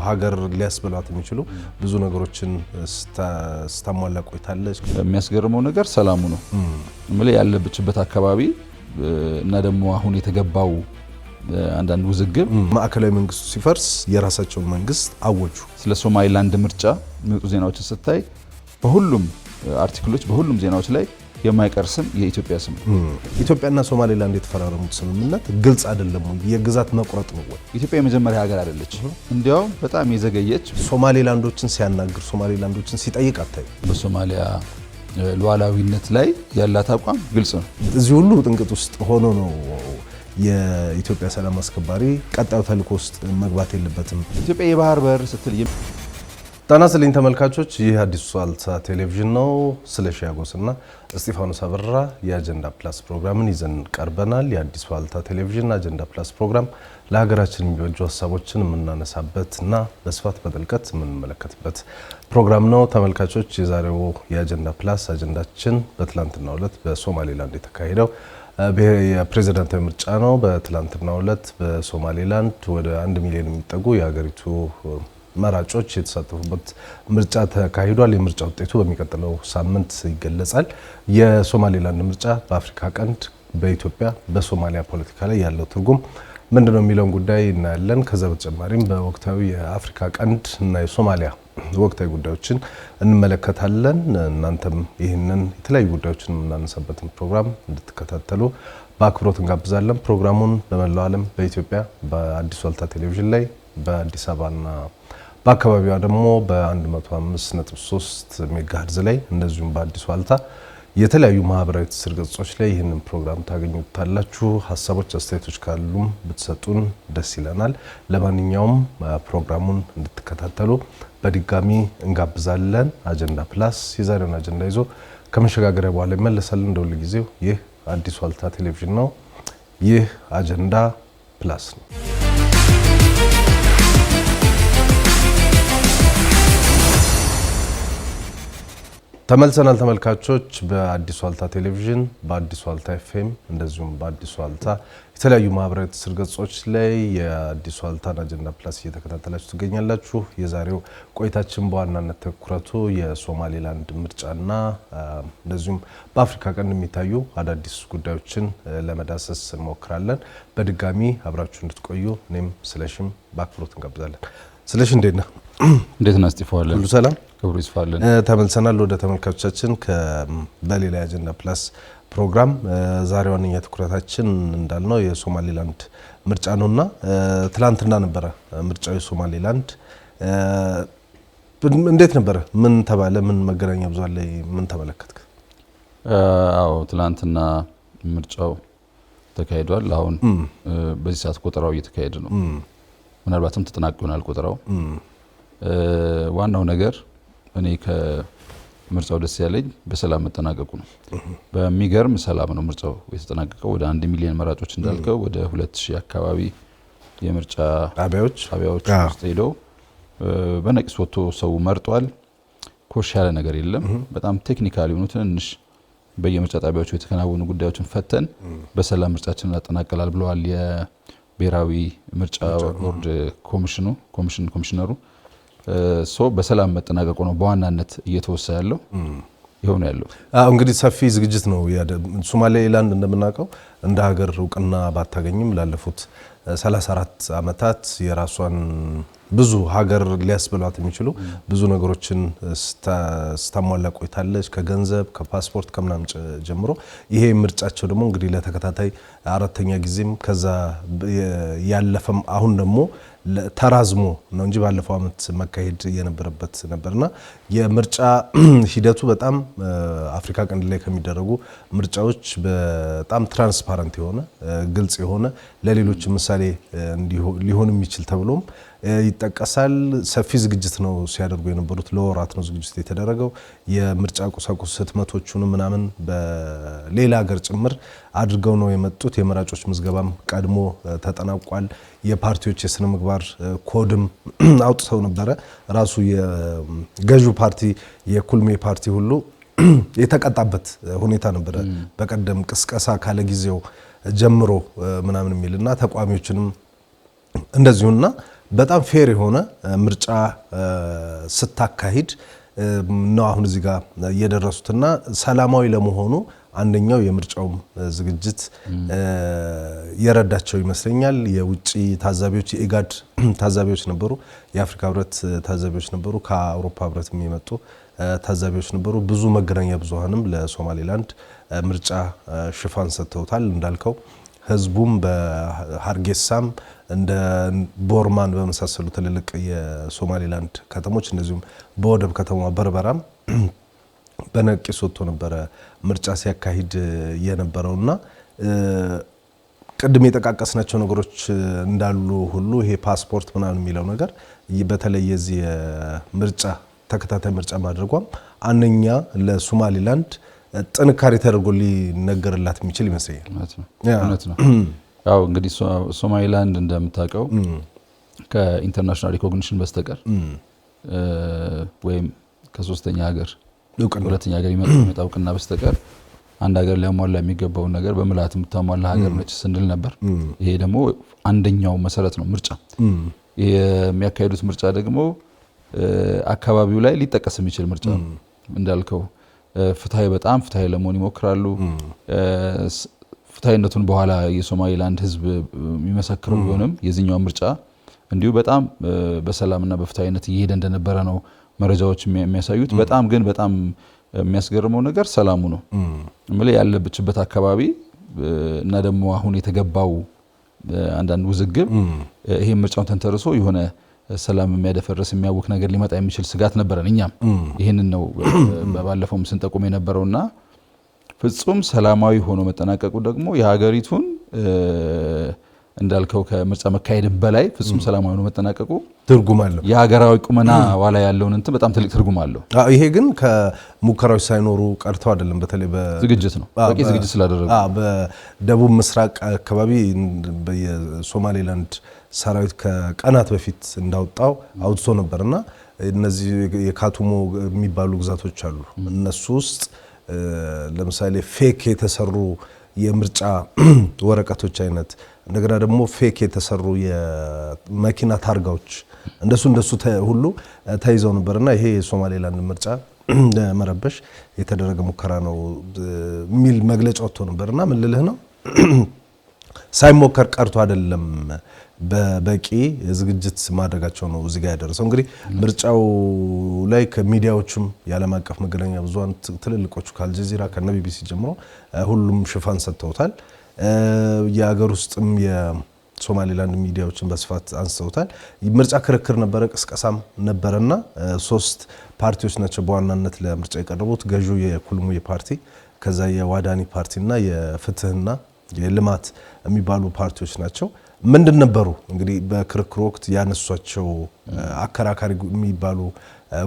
ሀገር ሊያስበሏት የሚችሉ ብዙ ነገሮችን ስታሟላ ቆይታለች። የሚያስገርመው ነገር ሰላሙ ነው ማለት ያለበችበት አካባቢ እና ደግሞ አሁን የተገባው አንዳንድ ውዝግብ ማዕከላዊ መንግስቱ ሲፈርስ የራሳቸውን መንግስት አወጁ። ስለ ሶማሊላንድ ምርጫ የሚወጡ ዜናዎችን ስታይ በሁሉም አርቲክሎች በሁሉም ዜናዎች ላይ የማይቀር ስም የኢትዮጵያ ስም ኢትዮጵያና ሶማሊላንድ የተፈራረሙት ስምምነት ግልጽ አይደለም ወይ? የግዛት መቁረጥ ነው ወይ? ኢትዮጵያ የመጀመሪያ ሀገር አይደለች። እንዲያውም በጣም የዘገየች ሶማሊላንዶችን ሲያናግር ሶማሊላንዶችን ሲጠይቅ አታይ። በሶማሊያ ሉዓላዊነት ላይ ያላት አቋም ግልጽ ነው። እዚህ ሁሉ ጥንቅጥ ውስጥ ሆኖ ነው የኢትዮጵያ ሰላም አስከባሪ ቀጣዩ ተልዕኮ ውስጥ መግባት የለበትም። ኢትዮጵያ የባህር በር ስትል ጣና ስልኝ ተመልካቾች፣ ይህ አዲሱ ዋልታ ቴሌቪዥን ነው። ስለሺ ያጎስና እስጢፋኖስ አበራ የአጀንዳ ፕላስ ፕሮግራምን ይዘን ቀርበናል። የአዲሱ ዋልታ ቴሌቪዥን አጀንዳ ፕላስ ፕሮግራም ለሀገራችን የሚበጁ ሀሳቦችን የምናነሳበትና በስፋት በጥልቀት የምንመለከትበት ፕሮግራም ነው። ተመልካቾች፣ የዛሬው የአጀንዳ ፕላስ አጀንዳችን በትላንትናው ዕለት በሶማሌላንድ የተካሄደው የፕሬዝዳንታዊ ምርጫ ነው። በትላንትናው ዕለት በሶማሌላንድ ወደ 1 ሚሊዮን የሚጠጉ የሀገሪቱ መራጮች የተሳተፉበት ምርጫ ተካሂዷል። የምርጫ ውጤቱ በሚቀጥለው ሳምንት ይገለጻል። የሶማሌላንድ ምርጫ በአፍሪካ ቀንድ፣ በኢትዮጵያ፣ በሶማሊያ ፖለቲካ ላይ ያለው ትርጉም ምንድነው የሚለውን ጉዳይ እናያለን። ከዛ በተጨማሪም በወቅታዊ የአፍሪካ ቀንድ እና የሶማሊያ ወቅታዊ ጉዳዮችን እንመለከታለን። እናንተም ይህንን የተለያዩ ጉዳዮችን የምናነሳበትን ፕሮግራም እንድትከታተሉ በአክብሮት እንጋብዛለን። ፕሮግራሙን በመላው ዓለም በኢትዮጵያ በአዲሱ ዋልታ ቴሌቪዥን ላይ በአዲስ አበባና በአካባቢዋ ደግሞ በ105.3 ሜጋሄርዝ ላይ እንደዚሁም በአዲሱ ዋልታ የተለያዩ ማህበራዊ ትስስር ገጾች ላይ ይህንን ፕሮግራም ታገኙታላችሁ። ሀሳቦች፣ አስተያየቶች ካሉም ብትሰጡን ደስ ይለናል። ለማንኛውም ፕሮግራሙን እንድትከታተሉ በድጋሚ እንጋብዛለን። አጀንዳ ፕላስ የዛሬውን አጀንዳ ይዞ ከመሸጋገሪያ በኋላ ይመለሳል። እንደ ሁል ጊዜው ይህ አዲሱ ዋልታ ቴሌቪዥን ነው። ይህ አጀንዳ ፕላስ ነው። ተመልሰናል ተመልካቾች። በአዲሱ ዋልታ ቴሌቪዥን በአዲሱ ዋልታ ኤፍኤም እንደዚሁም በአዲሱ ዋልታ የተለያዩ ማህበራዊ ትስስር ገጾች ላይ የአዲሱ ዋልታን አጀንዳ ፕላስ እየተከታተላችሁ ትገኛላችሁ። የዛሬው ቆይታችን በዋናነት ትኩረቱ የሶማሌላንድ ምርጫና እንደዚሁም በአፍሪካ ቀንድ የሚታዩ አዳዲስ ጉዳዮችን ለመዳሰስ እንሞክራለን። በድጋሚ አብራችሁ እንድትቆዩ እኔም ስለሽም በአክብሮት እንጋብዛለን። ስለሽ እንዴት ነህ? እንዴት ነው እስጢፋለን? ሁሉ ሰላም ክብሩ ይስፋልን። ተመልሰናል ወደ ተመልካቾቻችን በሌላ የአጀንዳ ፕላስ ፕሮግራም። ዛሬ ዋነኛ ትኩረታችን እንዳልነው የሶማሌላንድ ምርጫ ነውና ትላንትና ነበረ ምርጫው የሶማሌላንድ። እንዴት ነበረ? ምን ተባለ? ምን መገናኛ ብዙሃን ላይ ምን ተመለከትክ? አዎ ትላንትና ምርጫው ተካሂዷል። አሁን በዚህ ሰዓት ቆጠራው እየተካሄደ ነው። ምናልባትም ተጠናቅቆ ይሆናል ቆጠራው። ዋናው ነገር እኔ ከምርጫው ደስ ያለኝ በሰላም መጠናቀቁ ነው። በሚገርም ሰላም ነው ምርጫው የተጠናቀቀው። ወደ 1 ሚሊዮን መራጮች እንዳልከው ወደ 2000 አካባቢ የምርጫ ጣቢያዎች ውስጥ ሄደው በነቂስ ወጥቶ ሰው መርጧል። ኮሽ ያለ ነገር የለም። በጣም ቴክኒካሊ የሆኑ ትንንሽ በየምርጫ ጣቢያዎቹ የተከናወኑ ጉዳዮችን ፈተን በሰላም ምርጫችንን እናጠናቀላል ብለዋል የብሔራዊ ምርጫ ቦርድ ኮሚሽነሩ። በሰላም መጠናቀቁ ነው በዋናነት እየተወሰ ያለው ይሆነ ያለው። እንግዲህ ሰፊ ዝግጅት ነው። ሶማሌላንድ እንደምናውቀው እንደ ሀገር እውቅና ባታገኝም ላለፉት 34 ዓመታት የራሷን ብዙ ሀገር ሊያስበሏት የሚችሉ ብዙ ነገሮችን ስታሟላ ቆይታለች። ከገንዘብ ከፓስፖርት ከምናም ጀምሮ ይሄ ምርጫቸው ደግሞ እንግዲህ ለተከታታይ 4ኛ ጊዜም ከዛ ያለፈም አሁን ደግሞ ተራዝሞ ነው እንጂ ባለፈው ዓመት መካሄድ የነበረበት ነበርና የምርጫ ሂደቱ በጣም አፍሪካ ቀንድ ላይ ከሚደረጉ ምርጫዎች በጣም ትራንስፓረንት የሆነ ግልጽ የሆነ ለሌሎች ምሳሌ ሊሆን የሚችል ተብሎም ይጠቀሳል። ሰፊ ዝግጅት ነው ሲያደርጉ የነበሩት። ለወራት ነው ዝግጅት የተደረገው። የምርጫ ቁሳቁስ ህትመቶቹን ምናምን በሌላ ሀገር ጭምር አድርገው ነው የመጡት። የመራጮች ምዝገባም ቀድሞ ተጠናቋል። የፓርቲዎች የስነ ምግባር ኮድም አውጥተው ነበረ። ራሱ የገዢው ፓርቲ የኩልሜ ፓርቲ ሁሉ የተቀጣበት ሁኔታ ነበረ። በቀደም ቅስቀሳ ካለ ጊዜው ጀምሮ ምናምን የሚልና ተቋሚዎችንም እንደዚሁና በጣም ፌር የሆነ ምርጫ ስታካሂድ ነው አሁን እዚህ ጋር እየደረሱትና ሰላማዊ ለመሆኑ አንደኛው የምርጫው ዝግጅት የረዳቸው ይመስለኛል። የውጭ ታዛቢዎች የኢጋድ ታዛቢዎች ነበሩ፣ የአፍሪካ ህብረት ታዛቢዎች ነበሩ፣ ከአውሮፓ ህብረት የሚመጡ ታዛቢዎች ነበሩ። ብዙ መገናኛ ብዙሃንም ለሶማሌላንድ ምርጫ ሽፋን ሰጥተውታል። እንዳልከው ህዝቡም በሀርጌሳም እንደ ቦርማን በመሳሰሉ ትልልቅ የሶማሌላንድ ከተሞች እንደዚሁም በወደብ ከተማ በርበራም በነቂስ ወጥቶ ነበረ ምርጫ ሲያካሂድ የነበረውና ቅድም የጠቃቀስናቸው ነገሮች እንዳሉ ሁሉ ይሄ ፓስፖርት ምናምን የሚለው ነገር በተለይ የዚህ ምርጫ ተከታታይ ምርጫ ማድረጓም አንደኛ ለሶማሌላንድ ጥንካሬ ተደርጎ ሊነገርላት የሚችል ይመስለኛል። እውነት ነው። ያው እንግዲህ ሶማሌላንድ እንደምታውቀው ከኢንተርናሽናል ሪኮግኒሽን በስተቀር ወይም ከሶስተኛ ሀገር ሁለተኛ ሀገር የሚመጣ እውቅና በስተቀር አንድ ሀገር ሊያሟላ የሚገባውን ነገር በምልአት የምታሟላ ሀገር ነች ስንል ነበር። ይሄ ደግሞ አንደኛው መሰረት ነው ምርጫ። የሚያካሂዱት ምርጫ ደግሞ አካባቢው ላይ ሊጠቀስ የሚችል ምርጫ ነው። እንዳልከው ፍትሃዊ በጣም ፍትሃዊ ለመሆን ይሞክራሉ። ፍትሃዊነቱን በኋላ የሶማሌላንድ ህዝብ የሚመሰክረው ቢሆንም የዚህኛው ምርጫ እንዲሁ በጣም በሰላምና በፍትሃዊነት እየሄደ እንደነበረ ነው መረጃዎች የሚያሳዩት። በጣም ግን በጣም የሚያስገርመው ነገር ሰላሙ ነው። ማለት ያለበችበት አካባቢ እና ደግሞ አሁን የተገባው አንዳንድ ውዝግብ ይሄ ምርጫውን ተንተርሶ የሆነ ሰላም የሚያደፈርስ የሚያውክ ነገር ሊመጣ የሚችል ስጋት ነበረን። እኛም ይሄንን ነው ባለፈውም ስንጠቁም የነበረውና ፍጹም ሰላማዊ ሆኖ መጠናቀቁ ደግሞ የሀገሪቱን እንዳልከው ከምርጫ መካሄድ በላይ ፍጹም ሰላማዊ ሆኖ መጠናቀቁ ትርጉም አለው። የሀገራዊ ቁመና ዋላ ያለውን እንትን በጣም ትልቅ ትርጉም አለው። ይሄ ግን ከሙከራዎች ሳይኖሩ ቀርተው አይደለም። በተለይ ዝግጅት ነው፣ በቂ ዝግጅት ስላደረጉ በደቡብ ምስራቅ አካባቢ የሶማሌላንድ ሰራዊት ከቀናት በፊት እንዳወጣው አውጥቶ ነበርና እነዚህ የካቱሞ የሚባሉ ግዛቶች አሉ። እነሱ ውስጥ ለምሳሌ ፌክ የተሰሩ የምርጫ ወረቀቶች አይነት እንደገና ደግሞ ፌክ የተሰሩ የመኪና ታርጋዎች እንደሱ ሁሉ ተይዘው ነበርና ይሄ የሶማሌላንድ ምርጫ ለመረበሽ የተደረገ ሙከራ ነው የሚል መግለጫ ወጥቶ ነበርና ምን ልልህ ነው ሳይሞከር ቀርቶ አይደለም። በበቂ ዝግጅት ማድረጋቸው ነው እዚህ ጋር ያደረሰው። እንግዲህ ምርጫው ላይ ከሚዲያዎችም የዓለም አቀፍ መገናኛ ብዙሃን ትልልቆቹ ከአልጀዚራ ከነ ቢቢሲ ጀምሮ ሁሉም ሽፋን ሰጥተውታል። የሀገር ውስጥም የሶማሌላንድ ሚዲያዎችን በስፋት አንስተውታል። ምርጫ ክርክር ነበረ፣ ቅስቀሳም ነበረና 3 ፓርቲዎች ናቸው በዋናነት ለምርጫ የቀረቡት። ገዢው የኩልሙዬ ፓርቲ፣ ከዛ የዋዳኒ ፓርቲና የፍትህና የልማት የሚባሉ ፓርቲዎች ናቸው። ምንድን ነበሩ እንግዲህ በክርክሩ ወቅት ያነሷቸው አከራካሪ የሚባሉ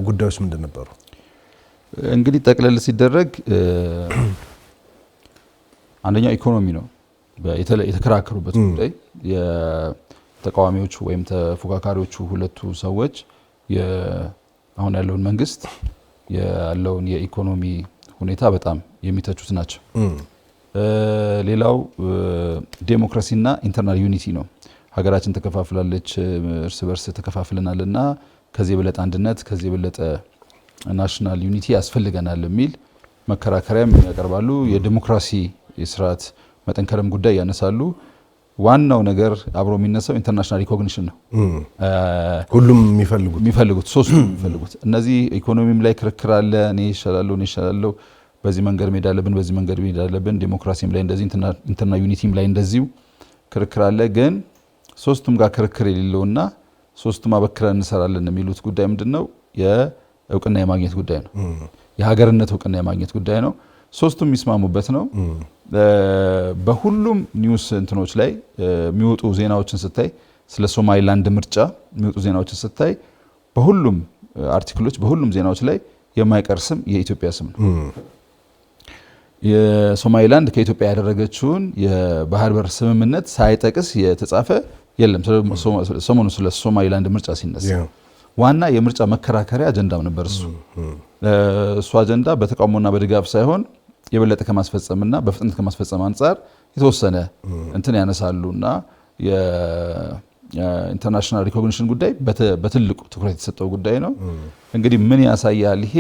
ጉዳዮች ምንድን ነበሩ? እንግዲህ ጠቅለል ሲደረግ አንደኛው ኢኮኖሚ ነው። የተከራከሩበት ጉዳይ የተቃዋሚዎቹ ወይም ተፎካካሪዎቹ ሁለቱ ሰዎች አሁን ያለውን መንግስት ያለውን የኢኮኖሚ ሁኔታ በጣም የሚተቹት ናቸው። ሌላው ዴሞክራሲና ኢንተርናል ዩኒቲ ነው። ሀገራችን ተከፋፍላለች፣ እርስ በርስ ተከፋፍለናልና ከዚህ የበለጠ አንድነት ከዚህ የበለጠ ናሽናል ዩኒቲ ያስፈልገናል የሚል መከራከሪያም ያቀርባሉ። የዲሞክራሲ ስርዓት መጠንከርም ጉዳይ ያነሳሉ። ዋናው ነገር አብሮ የሚነሳው ኢንተርናሽናል ሪኮግኒሽን ነው። ሁሉም የሚፈልጉት ሶስቱም የሚፈልጉት እነዚህ ኢኮኖሚም ላይ ክርክር አለ። እኔ ይሻላለሁ በዚህ መንገድ መሄድ አለብን፣ በዚህ መንገድ መሄድ አለብን። ዲሞክራሲም ላይ እንደዚህ ኢንተርናል ዩኒቲም ላይ እንደዚሁ ክርክር አለ። ግን ሶስቱም ጋር ክርክር የሌለውና ሶስቱም አበክረን እንሰራለን የሚሉት ጉዳይ ምንድነው? የእውቅና የማግኘት ጉዳይ ነው። የሀገርነት እውቅና የማግኘት ጉዳይ ነው። ሶስቱም የሚስማሙበት ነው። በሁሉም ኒውስ እንትኖች ላይ የሚወጡ ዜናዎችን ስታይ ስለ ሶማሌላንድ ምርጫ የሚወጡ ዜናዎችን ስታይ በሁሉም አርቲክሎች በሁሉም ዜናዎች ላይ የማይቀር ስም የኢትዮጵያ ስም ነው። የሶማሌላንድ ከኢትዮጵያ ያደረገችውን የባህር በር ስምምነት ሳይጠቅስ የተጻፈ የለም። ሰሞኑ ስለ ሶማሌላንድ ምርጫ ሲነሳ ዋና የምርጫ መከራከሪያ አጀንዳም ነበር እሱ አጀንዳ በተቃውሞና በድጋፍ ሳይሆን የበለጠ ከማስፈጸምና በፍጥነት ከማስፈጸም አንጻር የተወሰነ እንትን ያነሳሉና ኢንተርናሽናል ሪኮግኒሽን ጉዳይ በትልቁ ትኩረት የተሰጠው ጉዳይ ነው። እንግዲህ ምን ያሳያል ይሄ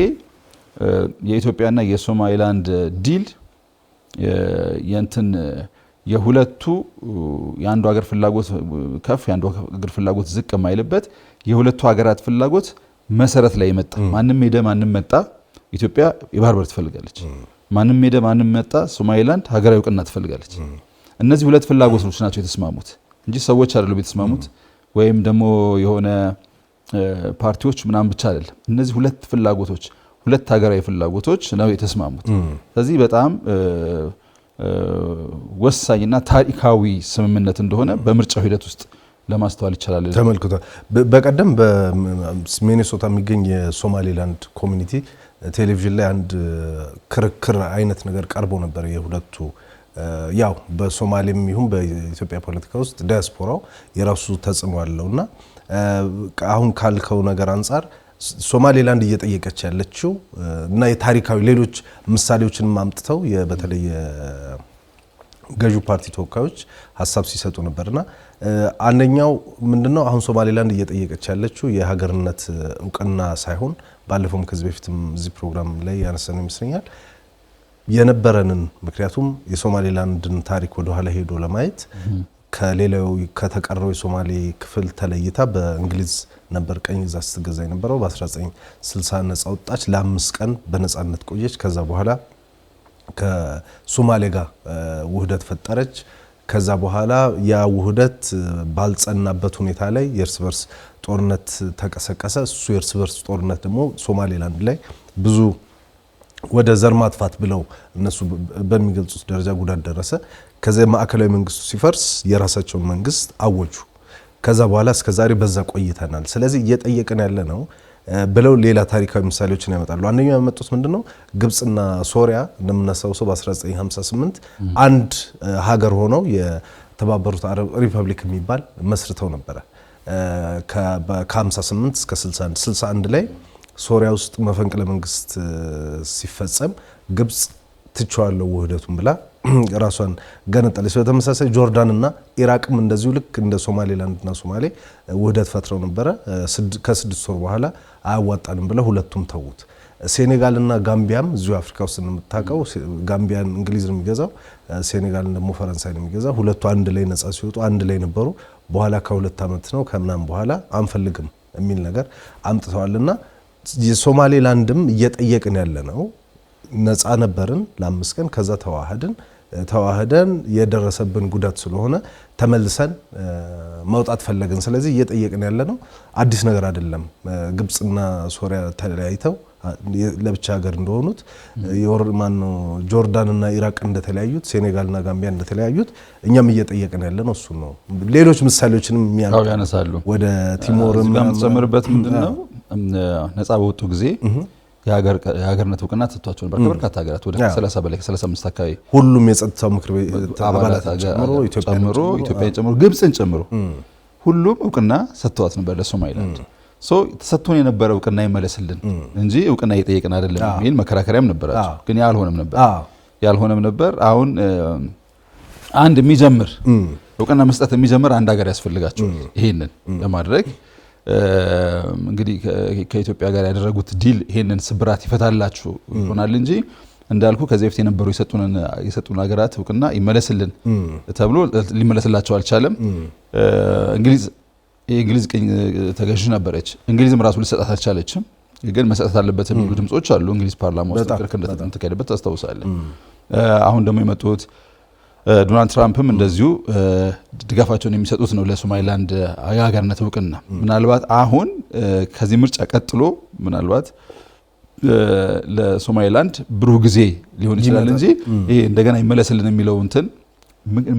የኢትዮጵያና የሶማሊላንድ ዲል የሁለቱ የአንዱ ሀገር ፍላጎት ከፍ የአንዱ ሀገር ፍላጎት ዝቅ የማይልበት የሁለቱ ሀገራት ፍላጎት መሰረት ላይ መጣ። ማንም ሄደ ማንም መጣ ኢትዮጵያ የባህር በር ትፈልጋለች። ማንም ሄደ ማንም መጣ ሶማሊላንድ ሀገራዊ እውቅና ትፈልጋለች። እነዚህ ሁለት ፍላጎቶች ናቸው የተስማሙት እንጂ ሰዎች አይደሉም የተስማሙት ወይም ደግሞ የሆነ ፓርቲዎች ምናምን ብቻ አይደለም። እነዚህ ሁለት ፍላጎቶች ሁለት ሀገራዊ ፍላጎቶች ነው የተስማሙት። ስለዚህ በጣም ወሳኝና ታሪካዊ ስምምነት እንደሆነ በምርጫው ሂደት ውስጥ ለማስተዋል ይቻላል። ተመልክቷል። በቀደም በሚኔሶታ የሚገኝ የሶማሊላንድ ኮሚኒቲ ቴሌቪዥን ላይ አንድ ክርክር አይነት ነገር ቀርቦ ነበር። የሁለቱ ያው በሶማሌም ይሁን በኢትዮጵያ ፖለቲካ ውስጥ ዲያስፖራው የራሱ ተጽዕኖ አለውና አሁን ካልከው ነገር አንጻር ሶማሌላንድ እየጠየቀች ያለችው እና የታሪካዊ ሌሎች ምሳሌዎችን አምጥተው በተለይ ገዢው ፓርቲ ተወካዮች ሀሳብ ሲሰጡ ነበርና አንደኛው ምንድነው አሁን ሶማሌላንድ እየጠየቀች ያለችው የሀገርነት እውቅና ሳይሆን ባለፈውም ከዚህ በፊትም እዚህ ፕሮግራም ላይ ያነሳነው ይመስለኛል የነበረንን ምክንያቱም የሶማሌላንድን ታሪክ ወደ ኋላ ሄዶ ለማየት ከሌላው ከተቀረው የሶማሌ ክፍል ተለይታ በእንግሊዝ ነበር ቀኝ ግዛት ስትገዛ የነበረው በ1960 ነፃ ወጣች። ለ5 ቀን በነፃነት ቆየች። ከዛ በኋላ ከሶማሌ ጋር ውህደት ፈጠረች። ከዛ በኋላ ያ ውህደት ባልጸናበት ሁኔታ ላይ የእርስ በርስ ጦርነት ተቀሰቀሰ። እሱ የእርስ በርስ ጦርነት ደግሞ ሶማሌላንድ ላይ ብዙ ወደ ዘር ማጥፋት ብለው እነሱ በሚገልጹት ደረጃ ጉዳት ደረሰ። ከዛ ማዕከላዊ መንግስቱ ሲፈርስ የራሳቸውን መንግስት አወጁ። ከዛ በኋላ እስከዛሬ በዛ ቆይተናል። ስለዚህ እየጠየቅን ያለ ነው ብለው ሌላ ታሪካዊ ምሳሌዎችን ያመጣሉ። አንደኛው ያመጡት ምንድነው ግብጽና ሶሪያ እንደምናስታውሰው በ1958 አንድ ሀገር ሆነው የተባበሩት አረብ ሪፐብሊክ የሚባል መስርተው ነበረ። ከ58 እስከ 61 ላይ ሶሪያ ውስጥ መፈንቅለ መንግስት ሲፈጸም ግብጽ ትቸዋለው ውህደቱን ብላ ራሷን ገነጠለች። በተመሳሳይ ጆርዳንና ኢራቅም እንደዚሁ ልክ እንደ ሶማሌላንድና ሶማሌ ውህደት ፈጥረው ነበረ። ከ6 ወር በኋላ አያዋጣንም ብለው ሁለቱም ተዉት። ሴኔጋልና ጋምቢያም እዚሁ አፍሪካ ውስጥ እንደምታውቀው ጋምቢያን እንግሊዝ ነው የሚገዛው፣ ሴኔጋልን ደግሞ ፈረንሳይ ነው የሚገዛው። ሁለቱ አንድ ላይ ነፃ ሲወጡ አንድ ላይ ነበሩ። በኋላ ከ2 ዓመት ነው ከምናም በኋላ አንፈልግም የሚል ነገር አምጥተዋልና የሶማሌላንድም እየጠየቅን ያለ ነው ነፃ ነበርን ለ5 ቀን ከዛ ተዋህደን የደረሰብን ጉዳት ስለሆነ ተመልሰን መውጣት ፈለግን። ስለዚህ እየጠየቅን ያለ ነው አዲስ ነገር አይደለም። ግብጽና ሶሪያ ተለያይተው ለብቻ ሀገር እንደሆኑት ጆርዳንና ኢራቅ እንደተለያዩት ሴኔጋልና ጋምቢያ እንደተለያዩት እኛም እየጠየቅን ያለ ነው እሱ ነው። ሌሎች ምሳሌዎችንም ያነሳሉ። ወደ ቲሞርም ተጨምርበት ምንድነው ነፃ በወጡ ጊዜ የሀገርነት እውቅና ተሰጥቷቸው ነበር ከበርካታ ሀገራት ወደ 30 በላይ ከ35 አካባቢ ሁሉም የጸጥታው ምክር ቤት አባላት ጨምሮ ኢትዮጵያን ጨምሮ ግብጽን ጨምሮ ሁሉም እውቅና ሰጥተዋት ነበር ለሶማሊላንድ። ተሰጥቶን የነበረ እውቅና ይመለስልን እንጂ እውቅና እየጠየቅን አይደለም የሚል መከራከሪያም ነበራቸው። ግን ያልሆነም ነበር። አሁን አንድ የሚጀምር እውቅና መስጠት የሚጀምር አንድ ሀገር ያስፈልጋቸዋል። ይሄንን ለማድረግ እንግዲህ ከኢትዮጵያ ጋር ያደረጉት ዲል ይሄንን ስብራት ይፈታላችሁ ይሆናል እንጂ እንዳልኩ ከዚህ በፊት የነበሩ የሰጡን ሀገራት እውቅና ይመለስልን ተብሎ ሊመለስላቸው አልቻለም። እንግሊዝ ቅኝ ተገዥ ነበረች። እንግሊዝም ራሱ ልሰጣት አልቻለችም። ግን መሰጠት አለበት የሚሉ ድምጾች አሉ። እንግሊዝ ፓርላማ ውስጥ ክርክር እንደተካሄደበት ታስታውሳለህ። አሁን ደግሞ የመጡት ዶናልድ ትራምፕም እንደዚሁ ድጋፋቸውን የሚሰጡት ነው ለሶማሊላንድ የሀገርነት እውቅና። ምናልባት አሁን ከዚህ ምርጫ ቀጥሎ ምናልባት ለሶማሊላንድ ብሩህ ጊዜ ሊሆን ይችላል እንጂ ይሄ እንደገና ይመለስልን የሚለው እንትን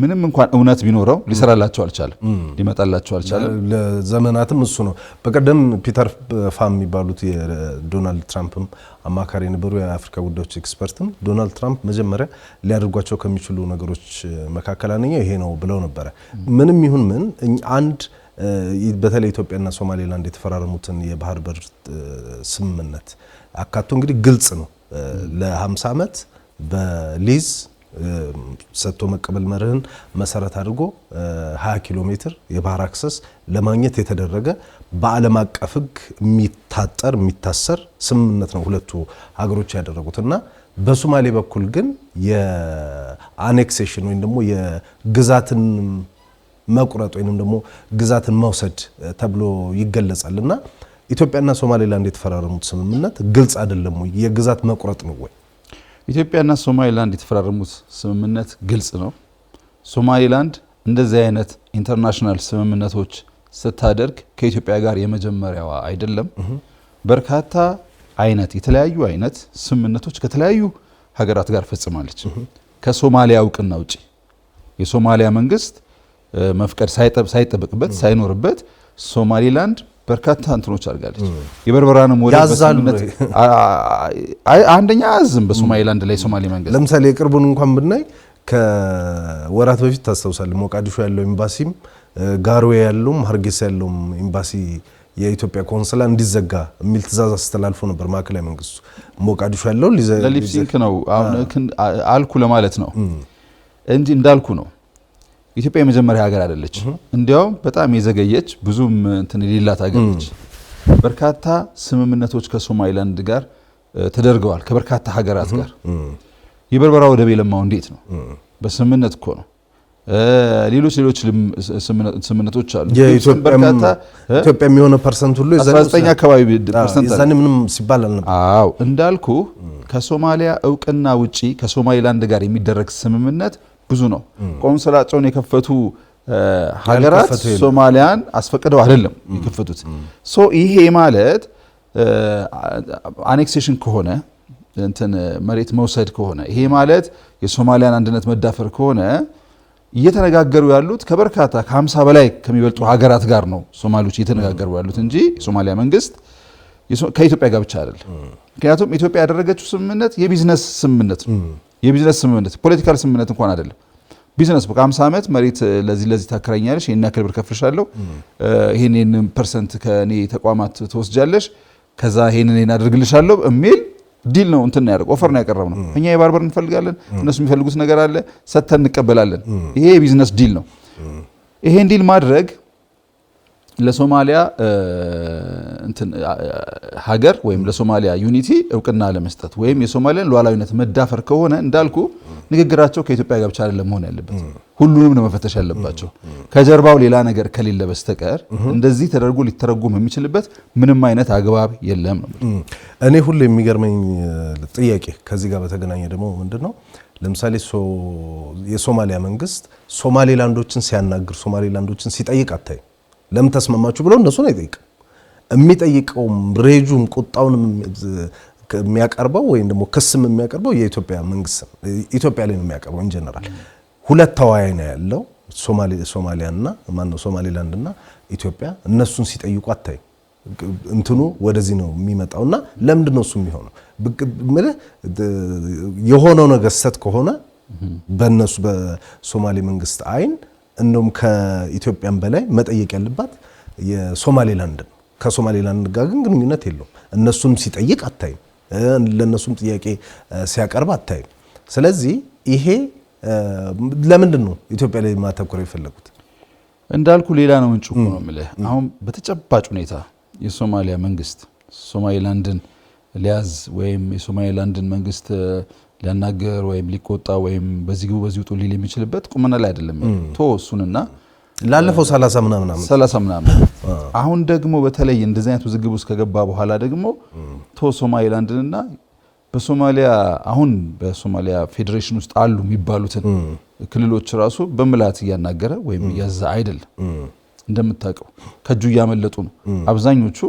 ምንም እንኳን እውነት ቢኖረው ሊሰራላቸው አልቻለም፣ ሊመጣላቸው አልቻለም። ለዘመናትም እሱ ነው። በቀደም ፒተር ፋም የሚባሉት የዶናልድ ትራምፕም አማካሪ የነበሩ የአፍሪካ ጉዳዮች ኤክስፐርትም ዶናልድ ትራምፕ መጀመሪያ ሊያደርጓቸው ከሚችሉ ነገሮች መካከል አንደኛው ይሄ ነው ብለው ነበረ። ምንም ይሁን ምን አንድ በተለይ ኢትዮጵያና ሶማሌላንድ የተፈራረሙትን የባህር በር ስምምነት አካቶ እንግዲህ ግልጽ ነው ለ50 ዓመት በሊዝ ሰጥቶ መቀበል መርህን መሰረት አድርጎ 20 ኪሎ ሜትር የባህር አክሰስ ለማግኘት የተደረገ በዓለም አቀፍ ሕግ የሚታጠር የሚታሰር ስምምነት ነው ሁለቱ ሀገሮች ያደረጉትና በሶማሌ በኩል ግን የአኔክሴሽን ወይም ደግሞ የግዛትን መቁረጥ ወይንም ደግሞ ግዛትን መውሰድ ተብሎ ይገለጻልና ኢትዮጵያና ሶማሌላንድ የተፈራረሙት ስምምነት ግልጽ አይደለም ወይ? የግዛት መቁረጥ ነው ወይ? ኢትዮጵያና ሶማሌላንድ የተፈራረሙት ስምምነት ግልጽ ነው። ሶማሌላንድ እንደዚህ አይነት ኢንተርናሽናል ስምምነቶች ስታደርግ ከኢትዮጵያ ጋር የመጀመሪያዋ አይደለም። በርካታ አይነት የተለያዩ አይነት ስምምነቶች ከተለያዩ ሀገራት ጋር ፈጽማለች። ከሶማሊያ እውቅና ውጪ የሶማሊያ መንግስት መፍቀድ ሳይጠበቅበት ሳይኖርበት ሶማሌላንድ በርካታ እንትኖች አድርጋለች። የበርበራንም ወደ በስምምነት አንደኛ አዝም በሶማሌላንድ ላይ ሶማሌ መንግስት ለምሳሌ የቅርቡን እንኳን ብናይ ከወራት በፊት ታስተውሳለህ ሞቃዲሾ ያለው ኤምባሲም ጋርዌ ያለውም ሀርጌሳ ያለውም ኤምባሲ የኢትዮጵያ ኮንስላ እንዲዘጋ የሚል ትዕዛዝ አስተላልፎ ነበር ማዕከላዊ መንግስቱ። ሞቃዲሾ ያለው ለሊፕሲንክ ነው አሁን አልኩ ለማለት ነው እንጂ እንዳልኩ ነው። ኢትዮጵያ የመጀመሪያ ሀገር አይደለች። እንዲያውም በጣም የዘገየች ብዙም እንትን የሌላት ሀገር ነች። በርካታ ስምምነቶች ከሶማሌላንድ ጋር ተደርገዋል ከበርካታ ሀገራት ጋር። የበርበራ ወደብ የለማው እንዴት ነው? በስምምነት እኮ ነው። ሌሎች ስምምነቶች አሉ። ኢትዮጵያ የሚሆነ ፐርሰንት ሁሉ 19 አካባቢ ፐርሰንት የዛኔ ምንም ሲባል አልነበር። አዎ እንዳልኩ ከሶማሊያ እውቅና ውጪ ከሶማሌላንድ ጋር የሚደረግ ስምምነት ብዙ ነው። ቆንስላቸውን የከፈቱ ሀገራት ሶማሊያን አስፈቅደው አይደለም የከፈቱት። ሶ ይሄ ማለት አኔክሴሽን ከሆነ እንትን መሬት መውሰድ ከሆነ ይሄ ማለት የሶማሊያን አንድነት መዳፈር ከሆነ እየተነጋገሩ ያሉት ከበርካታ ከ50 በላይ ከሚበልጡ ሀገራት ጋር ነው ሶማሌዎች እየተነጋገሩ ያሉት እንጂ የሶማሊያ መንግስት ከኢትዮጵያ ጋር ብቻ አይደለም። ምክንያቱም ኢትዮጵያ ያደረገችው ስምምነት የቢዝነስ ስምምነት ነው። የቢዝነስ ስምምነት ፖለቲካል ስምምነት እንኳን አይደለም። ቢዝነስ በቃ 50 ዓመት መሬት ለዚህ ታከራኛለሽ፣ ይሄን ያክል ብር ከፍልሻለሁ፣ ይሄን ፐርሰንት ከኔ ተቋማት ትወስጃለሽ፣ ከዛ ይሄን አድርግልሻለሁ የሚል ዲል ነው እንትን ያደርገው ኦፈር ነው ያቀረብነው። እኛ የባህር በር እንፈልጋለን፣ እነሱ የሚፈልጉት ነገር አለ፣ ሰጥተን እንቀበላለን። ይሄ የቢዝነስ ዲል ነው። ይሄን ዲል ማድረግ ለሶማሊያ እንትን ሀገር ወይም ለሶማሊያ ዩኒቲ እውቅና ለመስጠት ወይም የሶማሊያን ሉዓላዊነት መዳፈር ከሆነ እንዳልኩ ንግግራቸው ከኢትዮጵያ ጋር ብቻ አይደለም መሆን ያለበት፣ ሁሉንም ነው መፈተሽ ያለባቸው። ከጀርባው ሌላ ነገር ከሌለ በስተቀር እንደዚህ ተደርጎ ሊተረጎም የሚችልበት ምንም አይነት አግባብ የለም ነው። እኔ ሁሉ የሚገርመኝ ጥያቄ ከዚህ ጋር በተገናኘ ደግሞ ምንድነው ለምሳሌ የሶማሊያ መንግስት ሶማሌላንዶችን ሲያናግር ሶማሌላንዶችን ሲጠይቅ አታይ ለምን ተስማማችሁ ብለው እነሱን አይጠይቅም። የሚጠይቀውም ሬጁም ቁጣውንም የሚያቀርበው ወይም ደግሞ ክስም የሚያቀርበው የኢትዮጵያ መንግስት ኢትዮጵያ ላይ ነው የሚያቀርበው። ኢንጀነራል ሁለት ተዋያይ ነው ያለው ሶማሊያና ማነው ሶማሌላንድና ኢትዮጵያ። እነሱን ሲጠይቁ አታይ እንትኑ ወደዚህ ነው የሚመጣውና ለምንድን ነው እሱ የሚሆነው? የሆነው ነገር ሰት ከሆነ በእነሱ በሶማሌ መንግስት አይን እንደውም ከኢትዮጵያም በላይ መጠየቅ ያለባት የሶማሌላንድ ነው። ከሶማሌላንድ ጋር ግን ግንኙነት የለውም። እነሱም ሲጠይቅ አታይም፣ ለነሱም ጥያቄ ሲያቀርብ አታይም። ስለዚህ ይሄ ለምንድን ነው ኢትዮጵያ ላይ ማተኮር የፈለጉት? እንዳልኩ ሌላ ነው ምንጩ ነው የምልህ። አሁን በተጨባጭ ሁኔታ የሶማሊያ መንግስት ሶማሌላንድን ሊያዝ ወይም የሶማሌላንድን መንግስት ሊያናገር ወይም ሊቆጣ ወይም በዚህ ግቡ በዚህ ውጡ ሊል የሚችልበት ቁመና ላይ አይደለም። እሱንና ላለፈው 30 ምናምን አሁን ደግሞ በተለይ እንደዚህ አይነት ውዝግብ ውስጥ ከገባ በኋላ ደግሞ ሶማሌላንድንና በሶማሊያ አሁን በሶማሊያ ፌዴሬሽን ውስጥ አሉ የሚባሉትን ክልሎች ራሱ በመላት እያናገረ ወይም እያዛ አይደለም። እንደምታውቀው ከጁ እያመለጡ ነው አብዛኞቹ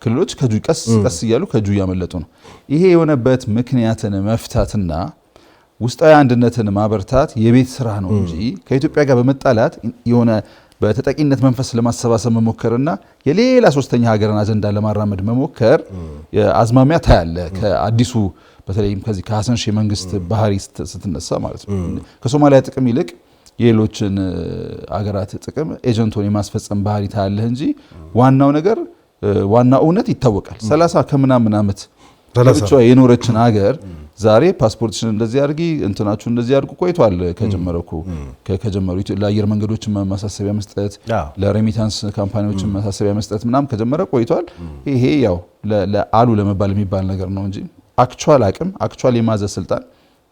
ክልሎች ቀስ እያሉ ከጁ እያመለጡ ነው። ይሄ የሆነበት ምክንያትን መፍታትና ውስጣዊ አንድነትን ማበርታት የቤት ስራ ነው እንጂ ከኢትዮጵያ ጋር በመጣላት የሆነ በተጠቂነት መንፈስ ለማሰባሰብ መሞከርና የሌላ ሶስተኛ ሀገርን አጀንዳ ለማራመድ መሞከር አዝማሚያ ታያለ። ከአዲሱ በተለይም ከዚህ ከሐሰን ሼህ መንግስት ባህሪ ስትነሳ ማለት ነው። ከሶማሊያ ጥቅም ይልቅ የሌሎችን አገራት ጥቅም ኤጀንቶን የማስፈጸም ባህሪ ታያለህ እንጂ ዋናው ነገር ዋና እውነት ይታወቃል። 30 ከምናምን ዓመት ብቻ የኖረችን ሀገር ዛሬ ፓስፖርትሽን እንደዚህ አድርጊ እንትናችሁ እንደዚህ አድርጉ ቆይቷል ከጀመሩ ለአየር መንገዶች ማሳሰቢያ መስጠት ለሬሚታንስ ካምፓኒዎች ማሳሰቢያ መስጠት ምናምን ከጀመረ ቆይቷል። ይሄ ያው ለአሉ ለመባል የሚባል ነገር ነው እንጂ አክቹዋል የማዘዝ ስልጣን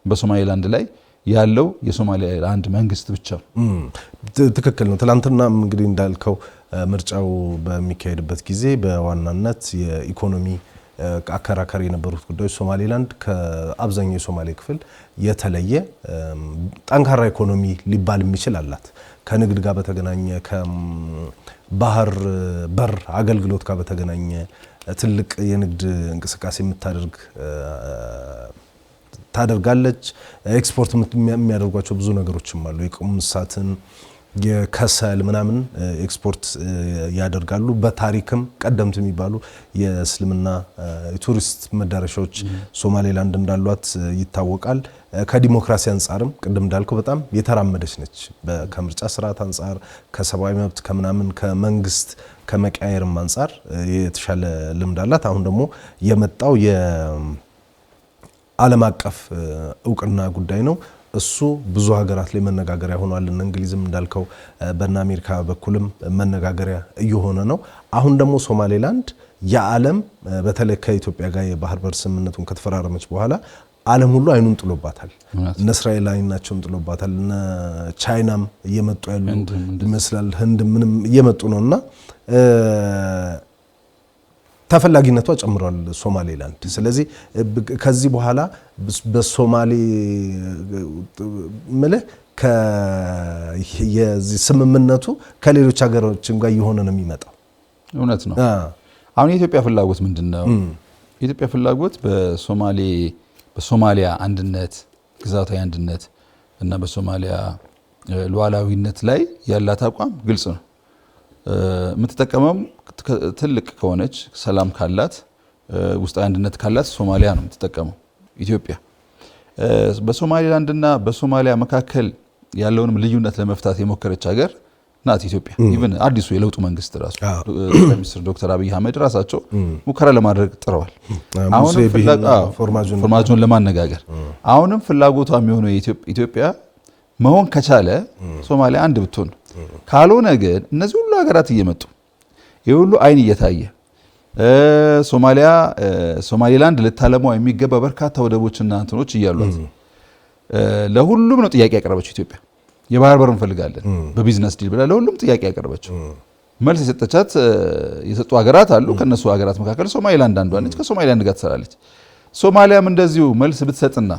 በሶማሌላንድ ላይ ያለው የሶማሌላንድ መንግስት ብቻ ነው። ትክክል ነው። ትላንትና እንግዲህ እንዳልከው ምርጫው በሚካሄድበት ጊዜ በዋናነት የኢኮኖሚ አከራካሪ የነበሩት ጉዳዮች ሶማሌላንድ ከአብዛኛው የሶማሌ ክፍል የተለየ ጠንካራ ኢኮኖሚ ሊባል የሚችል አላት። ከንግድ ጋር በተገናኘ ከባህር በር አገልግሎት ጋር በተገናኘ ትልቅ የንግድ እንቅስቃሴ ታደርጋለች። ኤክስፖርት የሚያደርጓቸው ብዙ ነገሮችም አሉ። የቁም እንስሳትን የከሰል ምናምን ኤክስፖርት ያደርጋሉ። በታሪክም ቀደምት የሚባሉ የእስልምና ቱሪስት መዳረሻዎች ሶማሌላንድ እንዳሏት ይታወቃል። ከዲሞክራሲ አንጻርም ቅድም እንዳልከው በጣም የተራመደች ነች። ከምርጫ ስርዓት አንጻር ከሰብአዊ መብት ከምናምን ከመንግስት ከመቀያየርም አንጻር የተሻለ ልምድ አላት። አሁን ደግሞ የመጣው የዓለም አቀፍ እውቅና ጉዳይ ነው። እሱ ብዙ ሀገራት ላይ መነጋገሪያ ሆኗል። እንግሊዝም እንዳልከው በእነ አሜሪካ በኩልም መነጋገሪያ እየሆነ ነው። አሁን ደግሞ ሶማሌላንድ የዓለም በተለይ ከኢትዮጵያ ጋር የባህር በር ስምምነቱን ከተፈራረመች በኋላ ዓለም ሁሉ አይኑን ጥሎባታል። እነ እስራኤል አይናቸውን ጥሎባታል። እነ ቻይናም እየመጡ ያሉ ይመስላል። ህንድ ምንም እየመጡ ነውና ተፈላጊነቷ ጨምሯል ሶማሌላንድ። ስለዚህ ከዚህ በኋላ በሶማሌ ምልህ የዚህ ስምምነቱ ከሌሎች ሀገሮችም ጋር እየሆነ ነው የሚመጣው። እውነት ነው። አሁን የኢትዮጵያ ፍላጎት ምንድነው? የኢትዮጵያ ፍላጎት በሶማሊያ አንድነት፣ ግዛታዊ አንድነት እና በሶማሊያ ሉዓላዊነት ላይ ያላት አቋም ግልጽ ነው። የምትጠቀመው ትልቅ ከሆነች ሰላም ካላት ውስጣዊ አንድነት ካላት ሶማሊያ ነው የምትጠቀመው ኢትዮጵያ። በሶማሌላንድና በሶማሊያ መካከል ያለውንም ልዩነት ለመፍታት የሞከረች ሀገር ናት ኢትዮጵያ። ኢቭን አዲሱ የለውጡ መንግስት ራሱ ጠቅላይ ሚኒስትር ዶክተር አብይ አህመድ ራሳቸው ሙከራ ለማድረግ ጥረዋል። አሁንም ፎርማጆን ለማነጋገር አሁንም ፍላጎቷ የሚሆነው ኢትዮጵያ መሆን ከቻለ ሶማሊያ አንድ ብትሆን፣ ካልሆነ ግን እነዚህ ሁሉ ሀገራት እየመጡ የሁሉ አይን እየታየ ሶማሌላንድ ልታለማው የሚገባ በርካታ ወደቦችና እንትኖች እያሏት ለሁሉም ነው ጥያቄ ያቀረበችው ኢትዮጵያ። የባህር በር እንፈልጋለን በቢዝነስ ዲል ብላ ለሁሉም ጥያቄ ያቀረበችው። መልስ የሰጡ ሀገራት አሉ። ከነሱ ሀገራት መካከል ሶማሌላንድ አንዷ ነች። ከሶማሌላንድ ጋር ትሰራለች። ሶማሊያም እንደዚሁ መልስ ብትሰጥና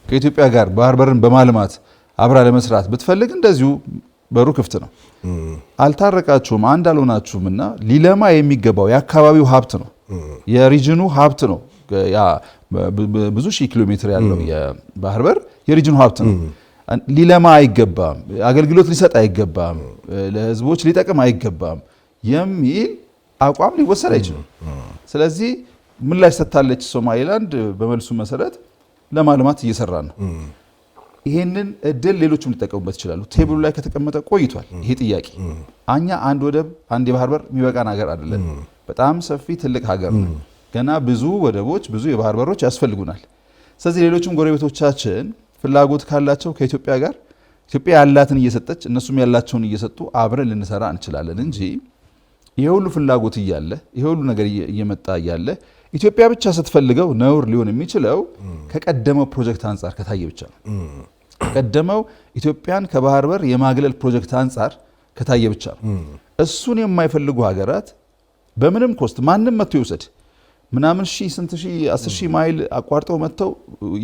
ከኢትዮጵያ ጋር ባህር በርን በማልማት አብራ ለመስራት ብትፈልግ እንደዚሁ በሩ ክፍት ነው። አልታረቃችሁም፣ አንድ አልሆናችሁምና ሊለማ የሚገባው የአካባቢው ሀብት ነው፣ የሪጅኑ ሀብት ነው። ያ ብዙ ሺህ ኪሎ ሜትር ያለው የባህር በር የሪጅኑ ሀብት ነው። ሊለማ አይገባም፣ አገልግሎት ሊሰጥ አይገባም፣ ለህዝቦች ሊጠቅም አይገባም የሚል አቋም ሊወሰድ አይችልም። ስለዚህ ምላሽ ሰጥታለች ሶማሌላንድ። በመልሱ መሰረት ለማልማት እየሰራ ነው። ይሄንን እድል ሌሎችም ሊጠቀሙበት ይችላሉ። ቴብሉ ላይ ከተቀመጠ ቆይቷል ይሄ ጥያቄ። እኛ አንድ ወደብ አንድ የባህር በር የሚበቃን ሀገር አይደለም። በጣም ሰፊ ትልቅ ሀገር ነው። ገና ብዙ ወደቦች ብዙ የባህር በሮች ያስፈልጉናል። ስለዚህ ሌሎችም ጎረቤቶቻችን ፍላጎት ካላቸው ከኢትዮጵያ ጋር ኢትዮጵያ ያላትን እየሰጠች እነሱም ያላቸውን እየሰጡ አብረን ልንሰራ እንችላለን እንጂ ይሄ ሁሉ ፍላጎት እያለ ይሄ ሁሉ ነገር እየመጣ እያለ ኢትዮጵያ ብቻ ስትፈልገው ነውር ሊሆን የሚችለው ከቀደመው ፕሮጀክት አንጻር ከታየ ብቻ ነው። ከቀደመው ኢትዮጵያን ከባህር በር የማግለል ፕሮጀክት አንጻር ከታየ ብቻ ነው። እሱን የማይፈልጉ ሀገራት በምንም ኮስት ማንም መጥቶ ይውሰድ ምናምን ስንት ሺህ 10 ሺህ ማይል አቋርጠው መጥተው